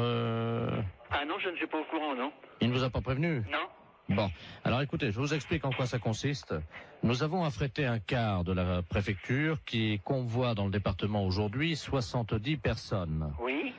Ah non, je ne suis pas au courant, non. Il ne vous a pas prévenu? Non. Bon, alors écoutez, je vous explique en quoi ça consiste. Nous avons affrété un quart de la préfecture qui convoie dans le département aujourd'hui 70 personnes. Oui.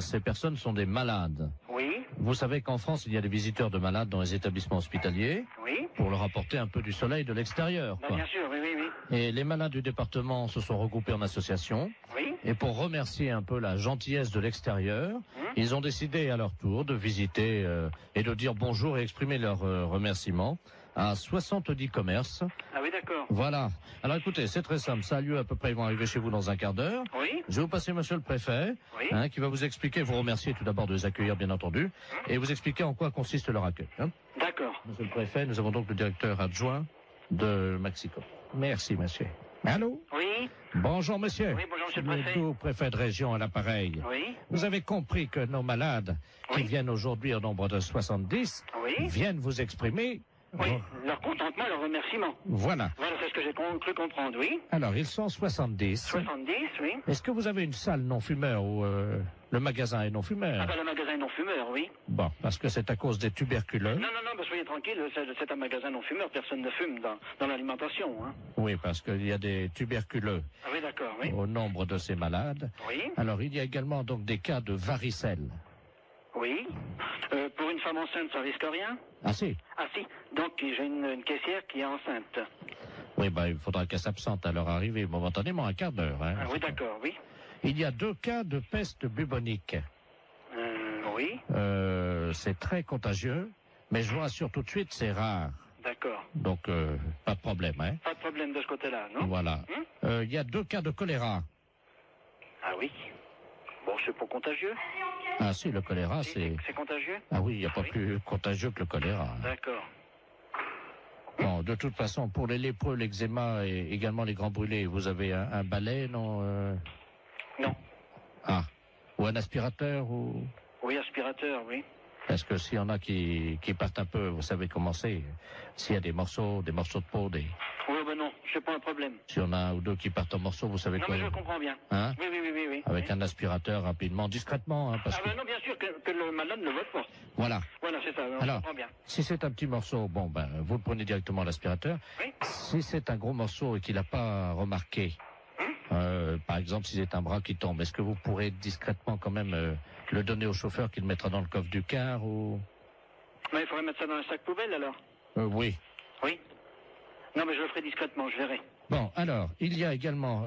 Ces personnes sont des malades. Oui. Vous savez qu'en France, il y a des visiteurs de malades dans les établissements hospitaliers. Oui. Pour leur apporter un peu du soleil de l'extérieur. Bah, bien sûr, oui, oui, oui. Et les malades du département se sont regroupés en association. Oui. Et pour remercier un peu la gentillesse de l'extérieur, ils ont décidé à leur tour de visiter et de dire bonjour et exprimer leur remerciement à 70 commerces. Ah oui, d'accord. Voilà. Alors écoutez, c'est très simple. Ça a lieu à peu près, ils vont arriver chez vous dans un quart d'heure. Oui. Je vais vous passer monsieur le préfet, Oui. qui va vous expliquer, vous remercier tout d'abord de les accueillir bien entendu, et vous expliquer en quoi consiste leur accueil. D'accord. Monsieur le préfet, nous avons donc le directeur adjoint de Maxicop. Merci monsieur. Allô? Oui. Bonjour monsieur. Oui, bonjour monsieur le préfet. Tout préfet de région à l'appareil. Oui. Vous avez compris que nos malades, qui viennent aujourd'hui au nombre de 70, viennent vous exprimer... Oui, leur contentement et leur remerciement. Voilà. Voilà, c'est ce que j'ai cru comprendre, oui. Alors, ils sont 70. 70, oui. Est-ce que vous avez une salle non-fumeur ou le magasin est non-fumeur? Ah ben, le magasin est non-fumeur, oui. Bon, parce que c'est à cause des tuberculeux. Non, ben, soyez tranquille, c'est un magasin non-fumeur, personne ne fume dans l'alimentation, hein. Oui, parce qu'il y a des tuberculeux Ah oui, d'accord, oui. au nombre de ces malades. Oui. Alors, il y a également donc des cas de varicelle. Oui. Pour une femme enceinte, ça risque rien? Ah si. Ah si. Donc, j'ai une caissière qui est enceinte. Oui, il faudra qu'elle s'absente à leur arrivée momentanément, un quart d'heure. Hein. Ah oui, d'accord, oui. Il y a 2 cas de peste bubonique. Oui. C'est très contagieux, mais je vous rassure tout de suite, c'est rare. D'accord. Donc, pas de problème, hein. Pas de problème de ce côté-là, non? Voilà. Il y a 2 cas de choléra. Ah oui. Bon, c'est pas contagieux. Ah si, le choléra, c'est... C'est contagieux? Ah oui, il n'y a pas plus contagieux que le choléra. D'accord. Bon, de toute façon, pour les lépreux, l'eczéma et également les grands brûlés, vous avez un balai, non Non. Ah. Ou un aspirateur ou... Oui, aspirateur, oui. Parce que s'il y en a qui partent un peu, vous savez comment c'est. S'il y a des morceaux de peau, Oui, ben non, c'est pas un problème. s'il y en a un ou deux qui partent en morceaux, vous savez Non, quoi. mais je comprends bien. Hein? Oui. Avec un aspirateur rapidement, discrètement, hein, parce Ah ben non, bien sûr que le malade ne vote pas. Voilà. Voilà, c'est ça, je Alors, comprends bien. si c'est un petit morceau, vous le prenez directement à l'aspirateur. Oui. Si c'est un gros morceau et qu'il n'a pas remarqué, par exemple, si c'est un bras qui tombe, est-ce que vous pourrez discrètement quand même le donner au chauffeur qui le mettra dans le coffre du car ou... Mais il faudrait mettre ça dans un sac poubelle, alors. Oui. Oui. Non, mais je le ferai discrètement, je verrai. Bon, alors, il y a également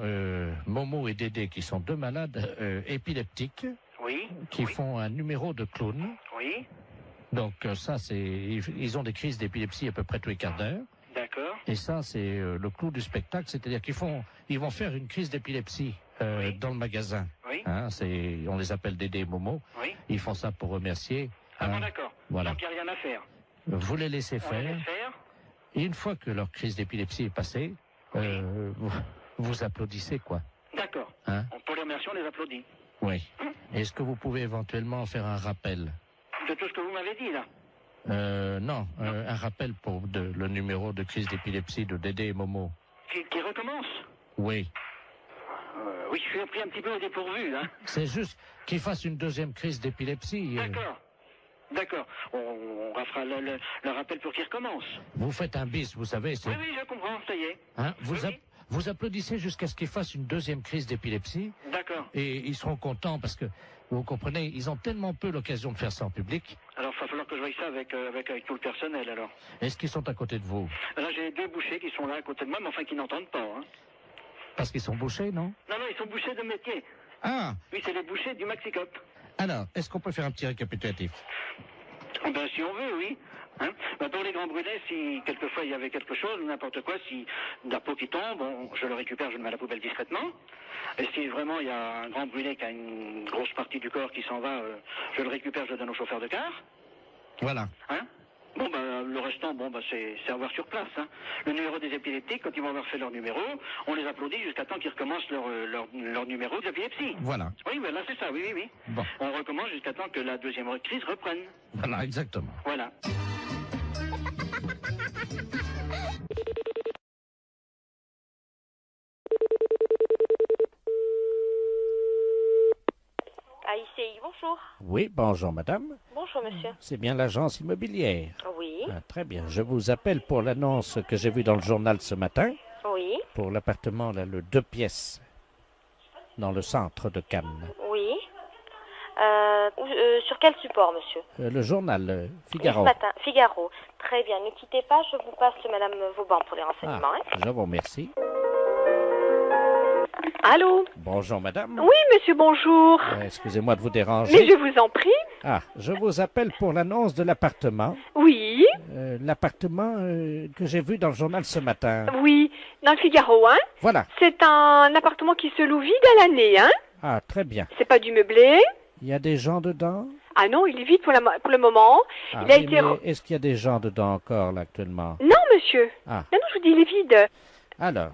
Momo et Dédé qui sont 2 malades épileptiques. Oui. Qui font un numéro de clown. Oui. Donc ça, c'est... Ils ont des crises d'épilepsie à peu près tous les quarts d'heure. D'accord. Et ça, c'est le clou du spectacle, c'est-à-dire ils vont faire une crise d'épilepsie dans le magasin. Oui. Hein, on les appelle Dédé et Momo. Oui. Ils font ça pour remercier. Ah bon, d'accord. Voilà. Donc il n'y a rien à faire. Vous les laissez On faire. les laisse faire. Et une fois que leur crise d'épilepsie est passée, vous applaudissez, quoi. D'accord. Hein? Pour les remercier, on les applaudit. Oui. Est-ce que vous pouvez éventuellement faire un rappel? De tout ce que vous m'avez dit, là. Non, un rappel pour le numéro de crise d'épilepsie de Dédé et Momo. Qui recommence? Oui. Oui, je suis pris un petit peu au dépourvu, hein. C'est juste qu'ils fassent une 2e crise d'épilepsie. D'accord. On fera le rappel pour qu'il recommence. Vous faites un bis, vous savez. Oui, je comprends, ça y est. Hein, vous applaudissez jusqu'à ce qu'ils fassent une 2e crise d'épilepsie. D'accord. Et ils seront contents parce que, vous comprenez, ils ont tellement peu l'occasion de faire ça en public. Alors, il va falloir que je voie ça avec tout le personnel, alors. Est-ce qu'ils sont à côté de vous? Là, j'ai 2 bouchers qui sont là à côté de moi, mais enfin qui n'entendent pas, hein. Parce qu'ils sont bouchés, non? Non, ils sont bouchers de métier. Ah! Oui, c'est les bouchers du Maxicop. Alors, est-ce qu'on peut faire un petit récapitulatif? Ben, si on veut, oui. Hein, pour les grands brûlés, si quelquefois il y avait quelque chose, n'importe quoi, si de la peau qui tombe, je le récupère, je le mets à la poubelle discrètement. Et si vraiment il y a un grand brûlé qui a une grosse partie du corps qui s'en va, je le récupère, je le donne au chauffeur de car. Voilà. Hein? Le restant, c'est à voir sur place. Hein. Le numéro des épileptiques, quand ils vont avoir fait leur numéro, on les applaudit jusqu'à temps qu'ils recommencent leur numéro d'épilepsie. Voilà. Oui, là c'est ça, oui. Bon. On recommence jusqu'à temps que la deuxième crise reprenne. Voilà, exactement. Voilà. AICI, bonjour. Oui, bonjour madame. Bonjour monsieur. C'est bien l'agence immobilière. Oui. Ah, très bien. Je vous appelle pour l'annonce que j'ai vue dans le journal ce matin. Oui. Pour l'appartement, là, le 2 pièces, dans le centre de Cannes. Oui. Sur quel support, monsieur? Le journal Figaro. Ce matin, Figaro. Très bien. Ne quittez pas, je vous passe madame Vauban pour les renseignements. Je vous remercie. Allô? Bonjour madame. Oui, monsieur, bonjour. Excusez-moi de vous déranger. Mais je vous en prie. Ah, je vous appelle pour l'annonce de l'appartement. Oui. L'appartement que j'ai vu dans le journal ce matin. Oui, dans le Figaro, hein? Voilà. C'est un appartement qui se loue vide à l'année, hein? Ah, très bien. C'est pas du meublé? Il y a des gens dedans? Ah non, il est vide pour le moment. Ah, il a oui, été... mais est-ce qu'il y a des gens dedans encore, là, actuellement? Non, monsieur. Ah. Non, je vous dis, il est vide. Alors,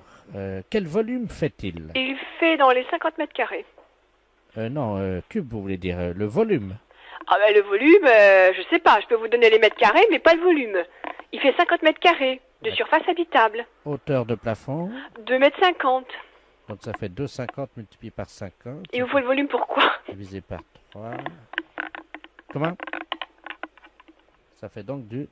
quel volume fait-il? Il fait dans les 50 mètres carrés. Non, cube, vous voulez dire, le volume. Ah ben le volume, je sais pas, je peux vous donner les mètres carrés, mais pas le volume. Il fait 50 mètres carrés de surface habitable. Hauteur de plafond? 2,50 mètres. Donc ça fait 2,50 multiplié par 50. Et vous faut le volume pourquoi? Divisé par 3. Comment? Ça fait donc du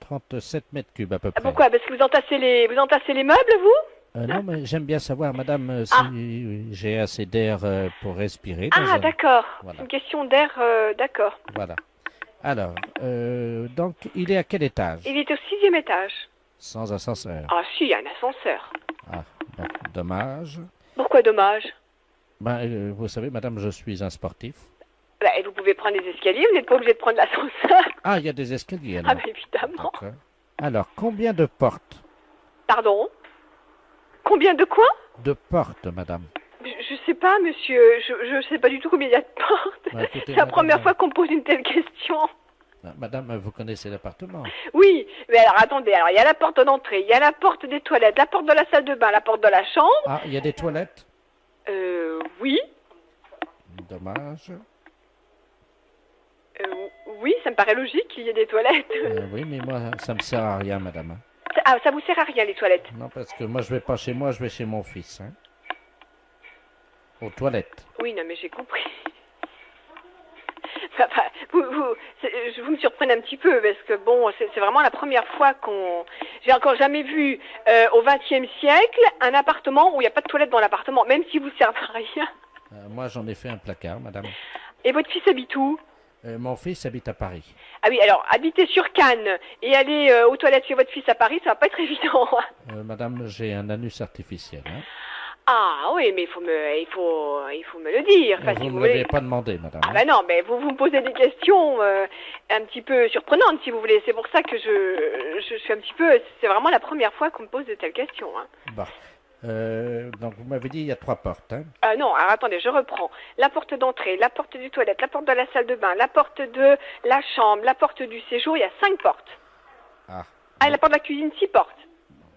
37 mètres cubes à peu près. Pourquoi? Parce que vous entassez les meubles, vous? Non, mais j'aime bien savoir, madame, si j'ai assez d'air pour respirer. Ah, d'accord. Voilà. C'est une question d'air, d'accord. Voilà. Alors, donc, il est à quel étage? Il est au 6e étage. Sans ascenseur. Ah, si, il y a un ascenseur. Ah, donc, dommage. Pourquoi dommage? Ben, vous savez, madame, je suis un sportif. Ben, vous pouvez prendre des escaliers, vous n'êtes pas obligé de prendre l'ascenseur. Ah, il y a des escaliers, alors. Ah, ben, évidemment. D'accord. Alors, combien de portes? Pardon? Combien de quoi? De portes, madame. Je sais pas, monsieur. Je sais pas du tout combien il y a de portes. Bah, écoutez, c'est la madame, première fois qu'on me pose une telle question. Madame, vous connaissez l'appartement? Oui, mais alors attendez. Alors il y a la porte d'entrée, il y a la porte des toilettes, la porte de la salle de bain, la porte de la chambre. Ah, il y a des toilettes? Oui. Dommage. Oui, ça me paraît logique qu'il y ait des toilettes. Oui, mais moi, ça me sert à rien, madame. Ah, ça vous sert à rien, les toilettes? Non, parce que moi, je vais pas chez moi, je vais chez mon fils. Hein. Aux toilettes. Oui, non, mais j'ai compris. Enfin, vous me surprenez un petit peu, parce que bon, c'est vraiment la première fois qu'on... J'ai encore jamais vu, au XXe siècle, un appartement où il n'y a pas de toilette dans l'appartement, même si vous ne servez à rien. Moi, j'en ai fait un placard, madame. Et votre fils habite où? Mon fils habite à Paris. Ah oui, alors, habiter sur Cannes et aller aux toilettes chez votre fils à Paris, ça va pas être évident. Madame, j'ai un anus artificiel. Hein. Ah oui, mais il faut me le dire. Enfin, vous si ne vous l'avez voulez. pas demandé, madame. Ah ben non, mais vous me posez des questions un petit peu surprenantes, si vous voulez. C'est pour ça que je suis un petit peu... C'est vraiment la première fois qu'on me pose de telles questions. Hein. Bon. Donc, vous m'avez dit il y a 3 portes. Hein. Non, alors attendez, je reprends. La porte d'entrée, la porte des toilettes, la porte de la salle de bain, la porte de la chambre, la porte du séjour, il y a 5 portes. Ah. Ah, et la porte de la cuisine, 6 portes.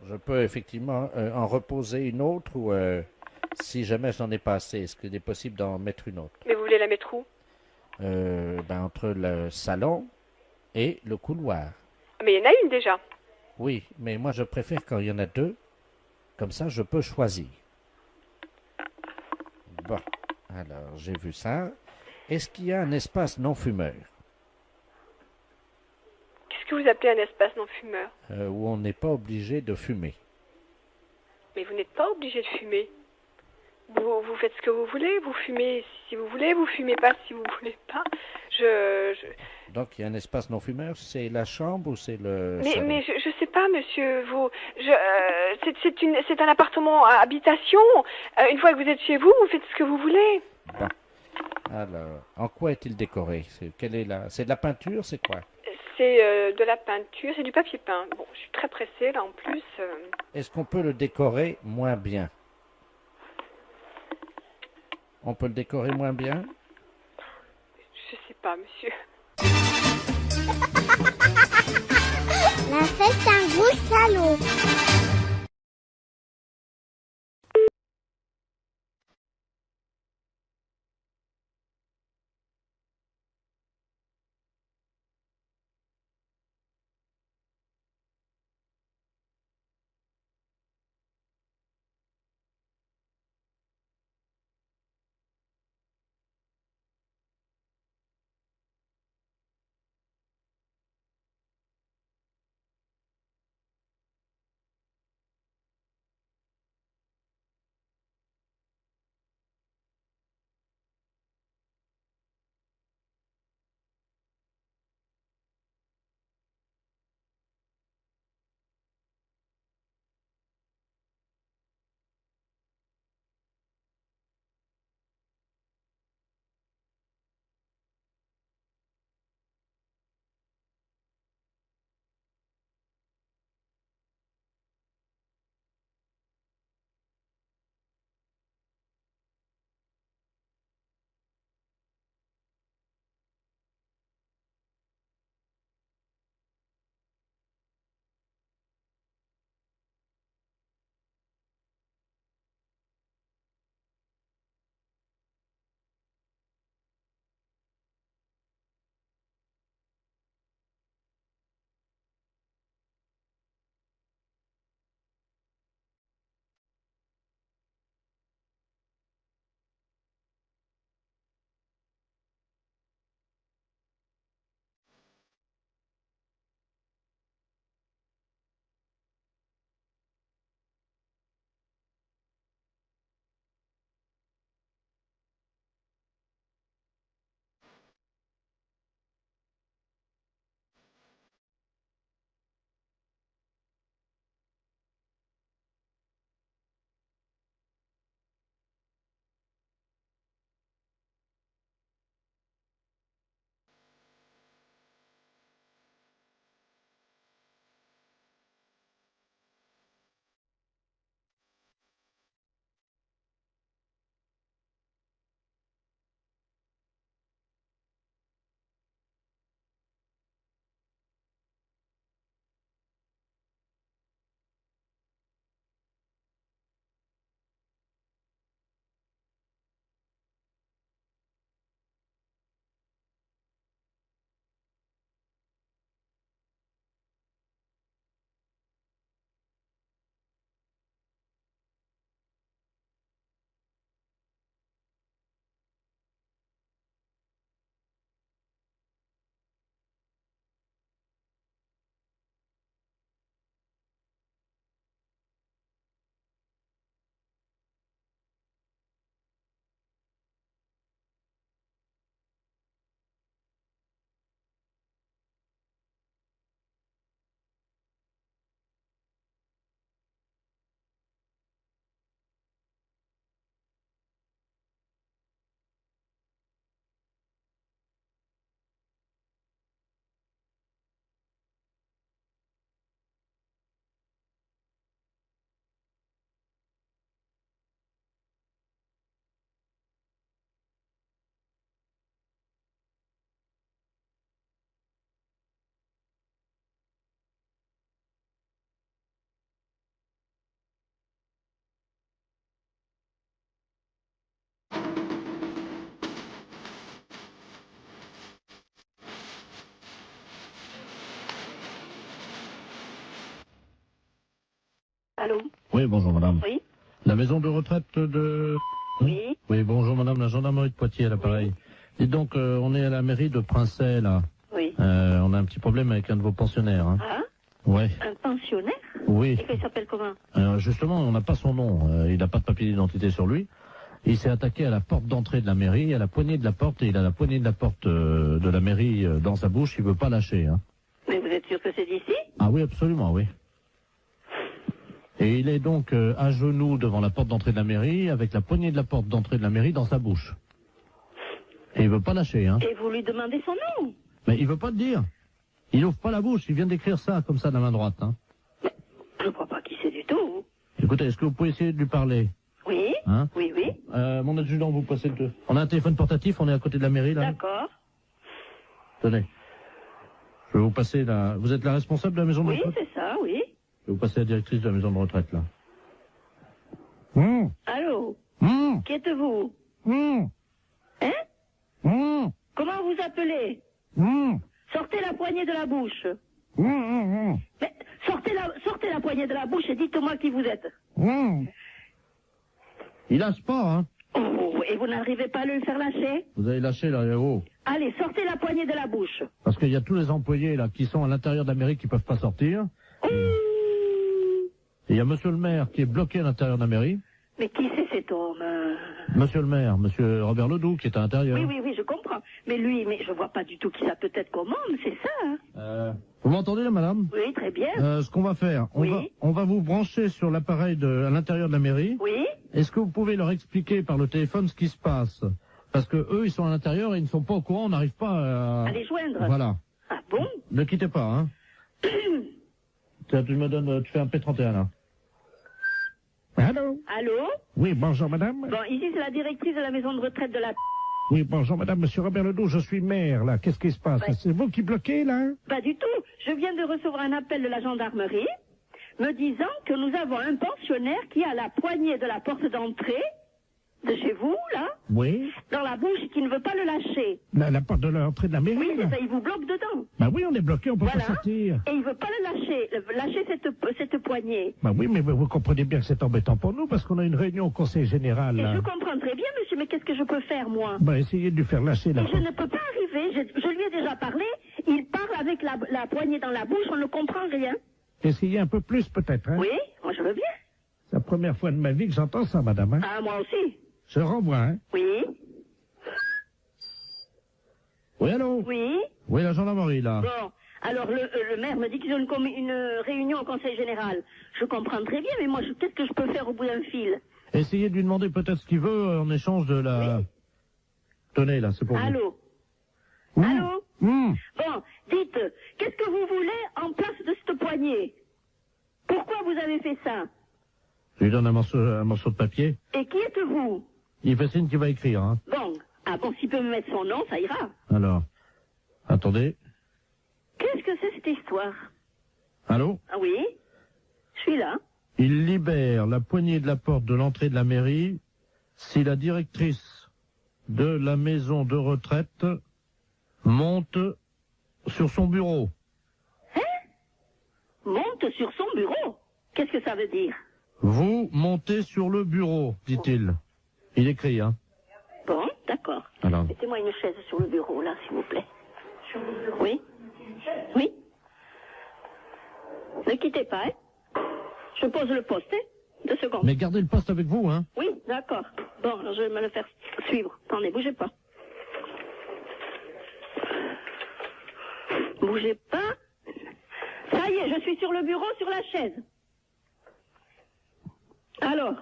Je peux effectivement en reposer une autre ou si jamais je n'en ai pas assez, est-ce qu'il est possible d'en mettre une autre? Mais vous voulez la mettre où? Entre le salon et le couloir. Mais il y en a une déjà. Oui, mais moi je préfère quand il y en a 2. Comme ça, je peux choisir. Bon, alors j'ai vu ça. Est-ce qu'il y a un espace non-fumeur? Qu'est-ce que vous appelez un espace non-fumeur? Où on n'est pas obligé de fumer. Mais vous n'êtes pas obligé de fumer. Vous faites ce que vous voulez, vous fumez si vous voulez, vous fumez pas si vous voulez pas. Donc il y a un espace non-fumeur, c'est la chambre ou c'est le salon? Mais je sais pas, monsieur. C'est un appartement à habitation. Une fois que vous êtes chez vous, vous faites ce que vous voulez. Bon. Alors, en quoi est-il décoré? C'est de la peinture, c'est quoi? c'est de la peinture, c'est du papier peint. Bon, je suis très pressée là en plus. Est-ce qu'on peut le décorer moins bien? On peut le décorer moins bien? Je sais pas, monsieur. La fête, c'est un gros salaud. Allô? Oui, bonjour madame. Oui. La maison de retraite de... Oui. Oui, bonjour madame, la gendarmerie de Poitiers à l'appareil. Dites donc, on est à la mairie de Princey, là. Oui. On a un petit problème avec un de vos pensionnaires. Hein. Ah? Ouais. Un pensionnaire? Oui. Et il s'appelle comment? Justement, on n'a pas son nom. Il n'a pas de papier d'identité sur lui. Il s'est attaqué à la porte d'entrée de la mairie, à la poignée de la porte, et il a la poignée de la porte de la mairie dans sa bouche. Il veut pas lâcher. Hein. Mais vous êtes sûr que c'est d'ici? Ah oui, absolument, oui. Et il est donc à genoux devant la porte d'entrée de la mairie, avec la poignée de la porte d'entrée de la mairie dans sa bouche. Et il veut pas lâcher, hein. Et vous lui demandez son nom? Mais il veut pas te dire. Il ouvre pas la bouche, il vient d'écrire ça, comme ça, de la main droite. Hein. Je ne crois pas qui c'est du tout. Écoutez, est-ce que vous pouvez essayer de lui parler? Oui, hein? oui, oui. Mon adjudant, vous passez le... On a un téléphone portatif, on est à côté de la mairie, là. D'accord. Tenez. Je vais vous passer la... Vous êtes la responsable de la maison de retraite? Oui, c'est ça, oui. Je vais vous passer la directrice de la maison de retraite, là. Allô? Qui êtes-vous? Hein? Comment vous appelez? Sortez la poignée de la bouche. Mais sortez la poignée de la bouche et dites-moi qui vous êtes. Il lâche pas, hein. Oh, et vous n'arrivez pas à le faire lâcher? Vous avez lâché, là, haut. Allez, sortez la poignée de la bouche. Parce qu'il y a tous les employés, là, qui sont à l'intérieur de la mairie qui peuvent pas sortir. Et il y a monsieur le maire qui est bloqué à l'intérieur de la mairie. Mais qui c'est cet homme? Monsieur le maire, monsieur Robert Ledoux, qui est à l'intérieur. Oui, je comprends. Mais lui, je vois pas du tout qui ça peut être comme homme, c'est ça, hein? Vous m'entendez, là, madame? Oui, très bien. Ce qu'on va faire, on va vous brancher sur l'appareil à l'intérieur de la mairie. Oui. Est-ce que vous pouvez leur expliquer par le téléphone ce qui se passe? Parce que eux, ils sont à l'intérieur et ils ne sont pas au courant, on n'arrive pas à les joindre. Voilà. Ah bon? Ne quittez pas, hein. Tu fais un P31, là. Allô? Allô? Oui, bonjour madame. Bon, ici c'est la directrice de la maison de retraite de la... Oui, bonjour madame, monsieur Robert Ledoux, je suis maire, là. Qu'est-ce qui se passe? Ouais. C'est vous qui bloquez, là? Pas du tout. Je viens de recevoir un appel de la gendarmerie me disant que nous avons un pensionnaire qui a la poignée de la porte d'entrée de chez vous, là, Oui. dans la bouche, qui ne veut pas le lâcher. La porte de l'entrée de la mairie, Oui, là. c'est ça, il vous bloque dedans. Bah oui, on est bloqué, on peut Voilà. pas sortir. Et il veut pas le lâcher cette poignée. Bah oui, mais vous comprenez bien que c'est embêtant pour nous, parce qu'on a une réunion au conseil général, Et là. je comprends très bien, monsieur, mais qu'est-ce que je peux faire, moi? Bah essayez de lui faire lâcher la Et je porte. ne peux pas arriver, je lui ai déjà parlé, il parle avec la poignée dans la bouche, on ne comprend rien. Essayez un peu plus, peut-être, hein? Oui, moi je veux bien. C'est la première fois de ma vie que j'entends ça, madame, hein? Ah, moi aussi. Je renvoie, hein? Oui. Oui, allô? Oui. Oui, la gendarmerie, là. Bon, alors le maire me dit qu'ils ont une réunion au conseil général. Je comprends très bien, mais moi, qu'est-ce que je peux faire au bout d'un fil? Essayez de lui demander peut-être ce qu'il veut en échange de la... Oui. Tenez, là, c'est pour vous. Allô? Allô? Bon, dites, qu'est-ce que vous voulez en place de cette poignée? Pourquoi vous avez fait ça? Je lui donne un morceau de papier. Et qui êtes-vous? Il fait signe qu'il va écrire, hein. Bon, s'il peut me mettre son nom, ça ira. Alors, attendez. Qu'est-ce que c'est cette histoire? Allô? Ah oui? Je suis là. Il libère la poignée de la porte de l'entrée de la mairie si la directrice de la maison de retraite monte sur son bureau. Hein? Monte sur son bureau? Qu'est-ce que ça veut dire? Vous montez sur le bureau, dit-il. Il écrit, hein. Bon, d'accord. Alors. Mettez-moi une chaise sur le bureau, là, s'il vous plaît. Oui? Oui? Ne quittez pas, hein? Je pose le poste, hein? 2 secondes. Mais gardez le poste avec vous, hein. Oui, d'accord. Bon, alors je vais me le faire suivre. Attendez, bougez pas. Bougez pas. Ça y est, je suis sur le bureau, sur la chaise. Alors?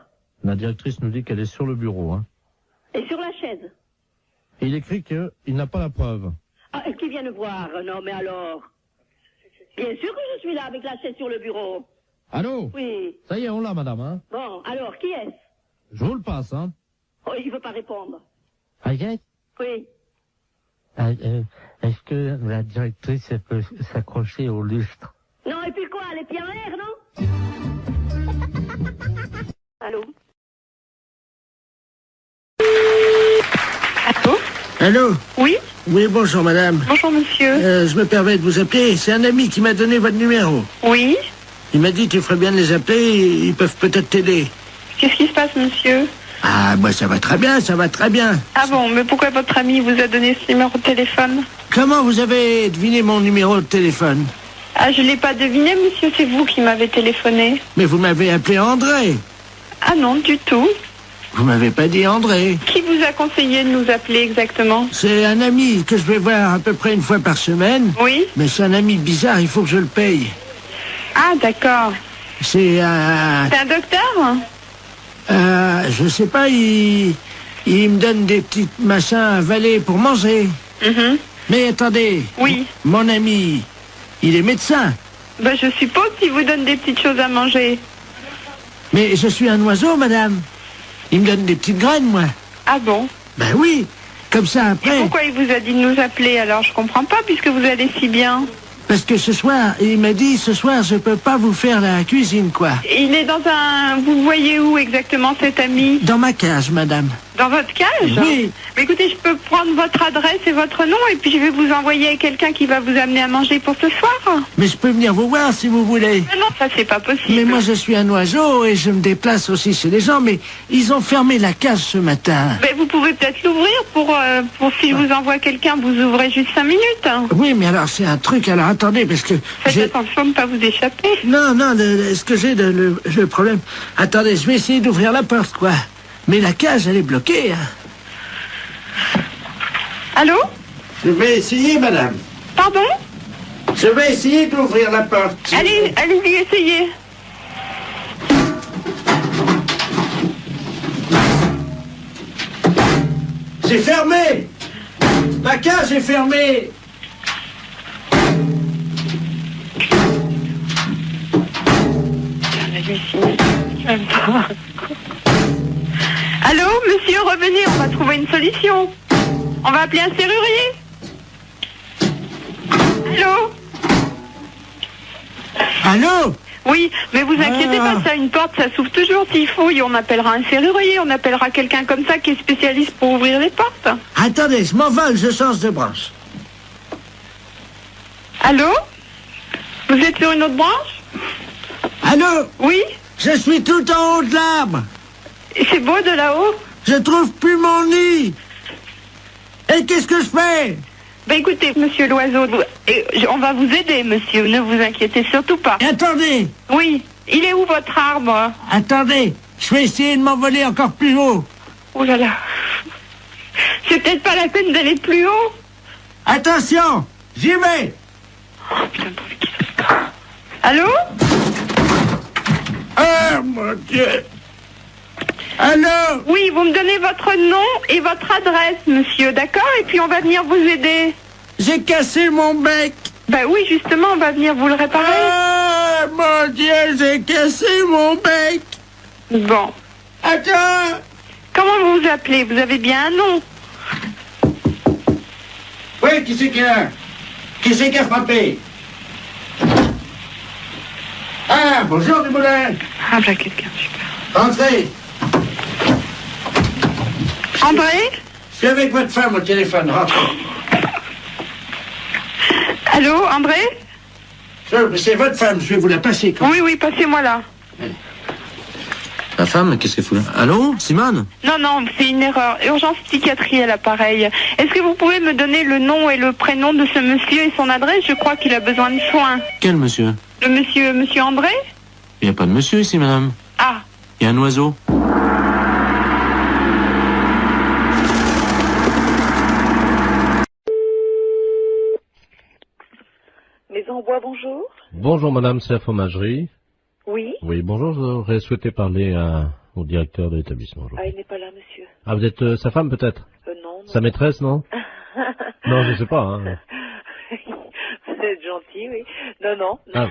La directrice nous dit qu'elle est sur le bureau, hein. Et sur la chaise? Et il écrit qu'il n'a pas la preuve. Ah, est-ce qu'il vient nous voir? Non, mais alors? Bien sûr que je suis là avec la chaise sur le bureau. Allô? Oui. Ça y est, on l'a, madame, hein. Bon, alors, qui est-ce? Je vous le passe, hein. Oh, il veut pas répondre. Agathe? Oui. Est-ce que la directrice elle peut s'accrocher au lustre? Non, et puis quoi? Les pieds en l'air, non? Allô? Allô? Allô? Oui? Oui, bonjour madame. Bonjour monsieur. Je me permets de vous appeler. C'est un ami qui m'a donné votre numéro. Oui? Il m'a dit tu ferais bien de les appeler, ils peuvent peut-être t'aider. Qu'est-ce qui se passe monsieur? Ah, moi ça va très bien, ça va très bien. Ah bon, mais pourquoi votre ami vous a donné ce numéro de téléphone? Comment vous avez deviné mon numéro de téléphone? Ah, je l'ai pas deviné monsieur, c'est vous qui m'avez téléphoné. Mais vous m'avez appelé André. Ah non, du tout. Vous m'avez pas dit André. Qui vous a conseillé de nous appeler exactement? C'est un ami que je vais voir à peu près une fois par semaine. Oui? Mais c'est un ami bizarre, il faut que je le paye. Ah, d'accord. C'est un... C'est un docteur? je sais pas, il me donne des petits machins à avaler pour manger. Mhm. Mais attendez. Oui. Mon ami, Il est médecin. Ben, je suppose qu'il vous donne des petites choses à manger. Mais je suis un oiseau, madame. Il me donne des petites graines, moi. Ah bon? Ben oui. Comme ça, Et après... pourquoi il vous a dit de nous appeler alors? Je comprends pas, puisque vous allez si bien. Parce que ce soir, il m'a dit, ce soir, je peux pas vous faire la cuisine, quoi. Il est dans un... Vous voyez où exactement cet ami? Dans ma cage, madame. Dans votre cage? Oui. Mais écoutez, je peux prendre votre adresse et votre nom, et puis je vais vous envoyer quelqu'un qui va vous amener à manger pour ce soir. Mais je peux venir vous voir si vous voulez. Mais non, ça c'est pas possible. Mais moi, je suis un oiseau et je me déplace aussi chez les gens, mais ils ont fermé la cage ce matin. Mais vous pouvez peut-être l'ouvrir pour si je vous envoie quelqu'un, vous ouvrez juste 5 minutes. Oui, mais alors, c'est un truc, alors attendez, parce que... Faites attention de ne pas vous échapper. Non, non, ce que j'ai, le problème... Attendez, je vais essayer d'ouvrir la porte, quoi. Mais la cage, elle est bloquée. Hein. Allô? Je vais essayer, madame. Pardon? Je vais essayer d'ouvrir la porte. Allez-y, essayez. C'est fermé. La cage est fermée. Allô, monsieur, revenez, on va trouver une solution. On va appeler un serrurier. Allô? Allô? Oui, mais vous inquiétez pas, ça, une porte, ça s'ouvre toujours s'il faut, et on appellera un serrurier, on appellera quelqu'un comme ça qui est spécialiste pour ouvrir les portes. Attendez, je m'envole, je change de branche. Allô? Vous êtes sur une autre branche? Allô? Oui? Je suis tout en haut de l'arbre. C'est beau de là-haut? Je trouve plus mon nid. Et qu'est-ce que je fais? Ben écoutez, monsieur l'oiseau, on va vous aider, monsieur, ne vous inquiétez surtout pas. Attendez. Oui, il est où votre arbre? Attendez, je vais essayer de m'envoler encore plus haut. Oh là là. C'est peut-être pas la peine d'aller plus haut. Attention, j'y vais. Oh putain, pourvu qu'il se passe. Allô? Oh mon Dieu. Allô? Oui, vous me donnez votre nom et votre adresse, monsieur, d'accord? Et puis on va venir vous aider. J'ai cassé mon bec. Ben oui, justement, on va venir vous le réparer. Oh mon Dieu, j'ai cassé mon bec. Bon. Attends. Comment vous vous appelez? Vous avez bien un nom? Oui, qui c'est qui a? Qui c'est qui a frappé? Ah, bonjour, Dumoulin. Ah, ben quelqu'un, super. Entrez. André? Je suis avec votre femme au téléphone, rentrez. Allô, André? C'est votre femme, je vais vous la passer. Oui, oui, passez-moi là. La femme, qu'est-ce qu'elle fout là? Allô, Simone? Non, non, c'est une erreur. Urgence psychiatrie à l'appareil. Est-ce que vous pouvez me donner le nom et le prénom de ce monsieur et son adresse? Je crois qu'il a besoin de soins. Quel monsieur? Le monsieur André? Il n'y a pas de monsieur ici, madame. Ah. Il y a un oiseau. Maison Bois, bonjour. Bonjour madame, c'est la fromagerie. Oui. Oui, bonjour, j'aurais souhaité parler au directeur de l'établissement. Ah, il n'est pas là, monsieur. Ah, vous êtes sa femme peut-être? Non. Sa maîtresse, non? Non, je sais pas. Hein. Vous êtes gentil, oui. Non. Ah.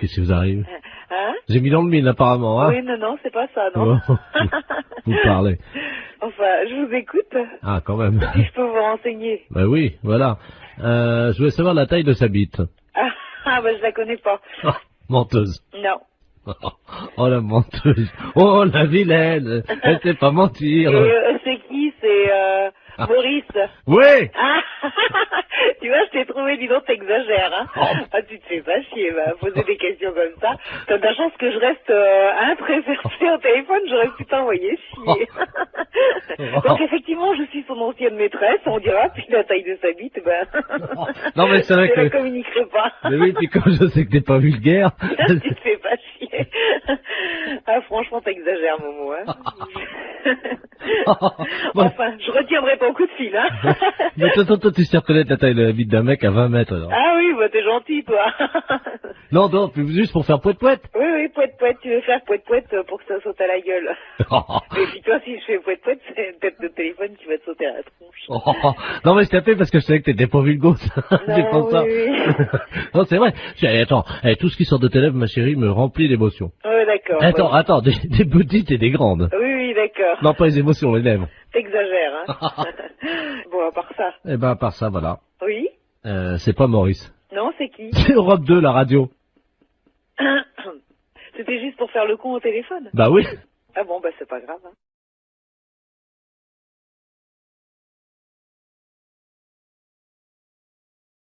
Qu'est-ce qui vous arrive? Hein? J'ai mis dans le mille apparemment, hein? Oui, non, c'est pas ça, non. Vous parlez. Enfin, je vous écoute. Ah, quand même. Si je peux vous renseigner. Ben oui, voilà. Je voulais savoir la taille de sa bite. Ah, je la connais pas. Menteuse. Non. Oh la menteuse. Oh la vilaine. Elle sait pas mentir. C'est qui? C'est Maurice. Oui. Ah, tu vois, je t'ai trouvé, dis donc, t'exagères. Hein. Ah, tu te fais pas chier, poser des questions comme ça. T'as de la chance que je reste très versée au téléphone, j'aurais pu t'envoyer chier. Donc effectivement, je suis son ancienne maîtresse, on dira, puis la taille de sa bite, non mais c'est vrai je que... ne la communiquerai pas. Mais oui, puis comme je sais que t'es pas vulgaire... Tu te fais pas chier. Ah, franchement, t'exagères, Momo, hein. Bon. Enfin, je retiendrai pas au coup de fil, hein. Mais toi, tu sais reconnaître la taille de la bite d'un mec à 20 mètres, alors. Ah oui, bah t'es gentil, toi. Non, juste pour faire poète-poète. Oui, poète-poète, tu veux faire poète-poète pour que ça saute à la gueule. Et puis toi, si je fais poète-poète, c'est peut-être le téléphone qui va te sauter à la tronche. Non, mais je t'appelais parce que je savais que t'étais pas vulgose. C'est pour ça. Oui. Non, c'est vrai. Attends, tout ce qui sort de tes lèvres, ma chérie, me remplit d'émotions. Oui, d'accord. Attends, des petites et des grandes. Oui, d'accord. Non, pas les émotions, les lèvres. T'exagères, hein. Bon, à part ça. Eh ben, à part ça, voilà. Oui. C'est pas Maurice. Non, c'est qui? C'est Europe 2, la radio. C'était juste pour faire le con au téléphone. Bah oui. Ah bon, bah c'est pas grave, hein.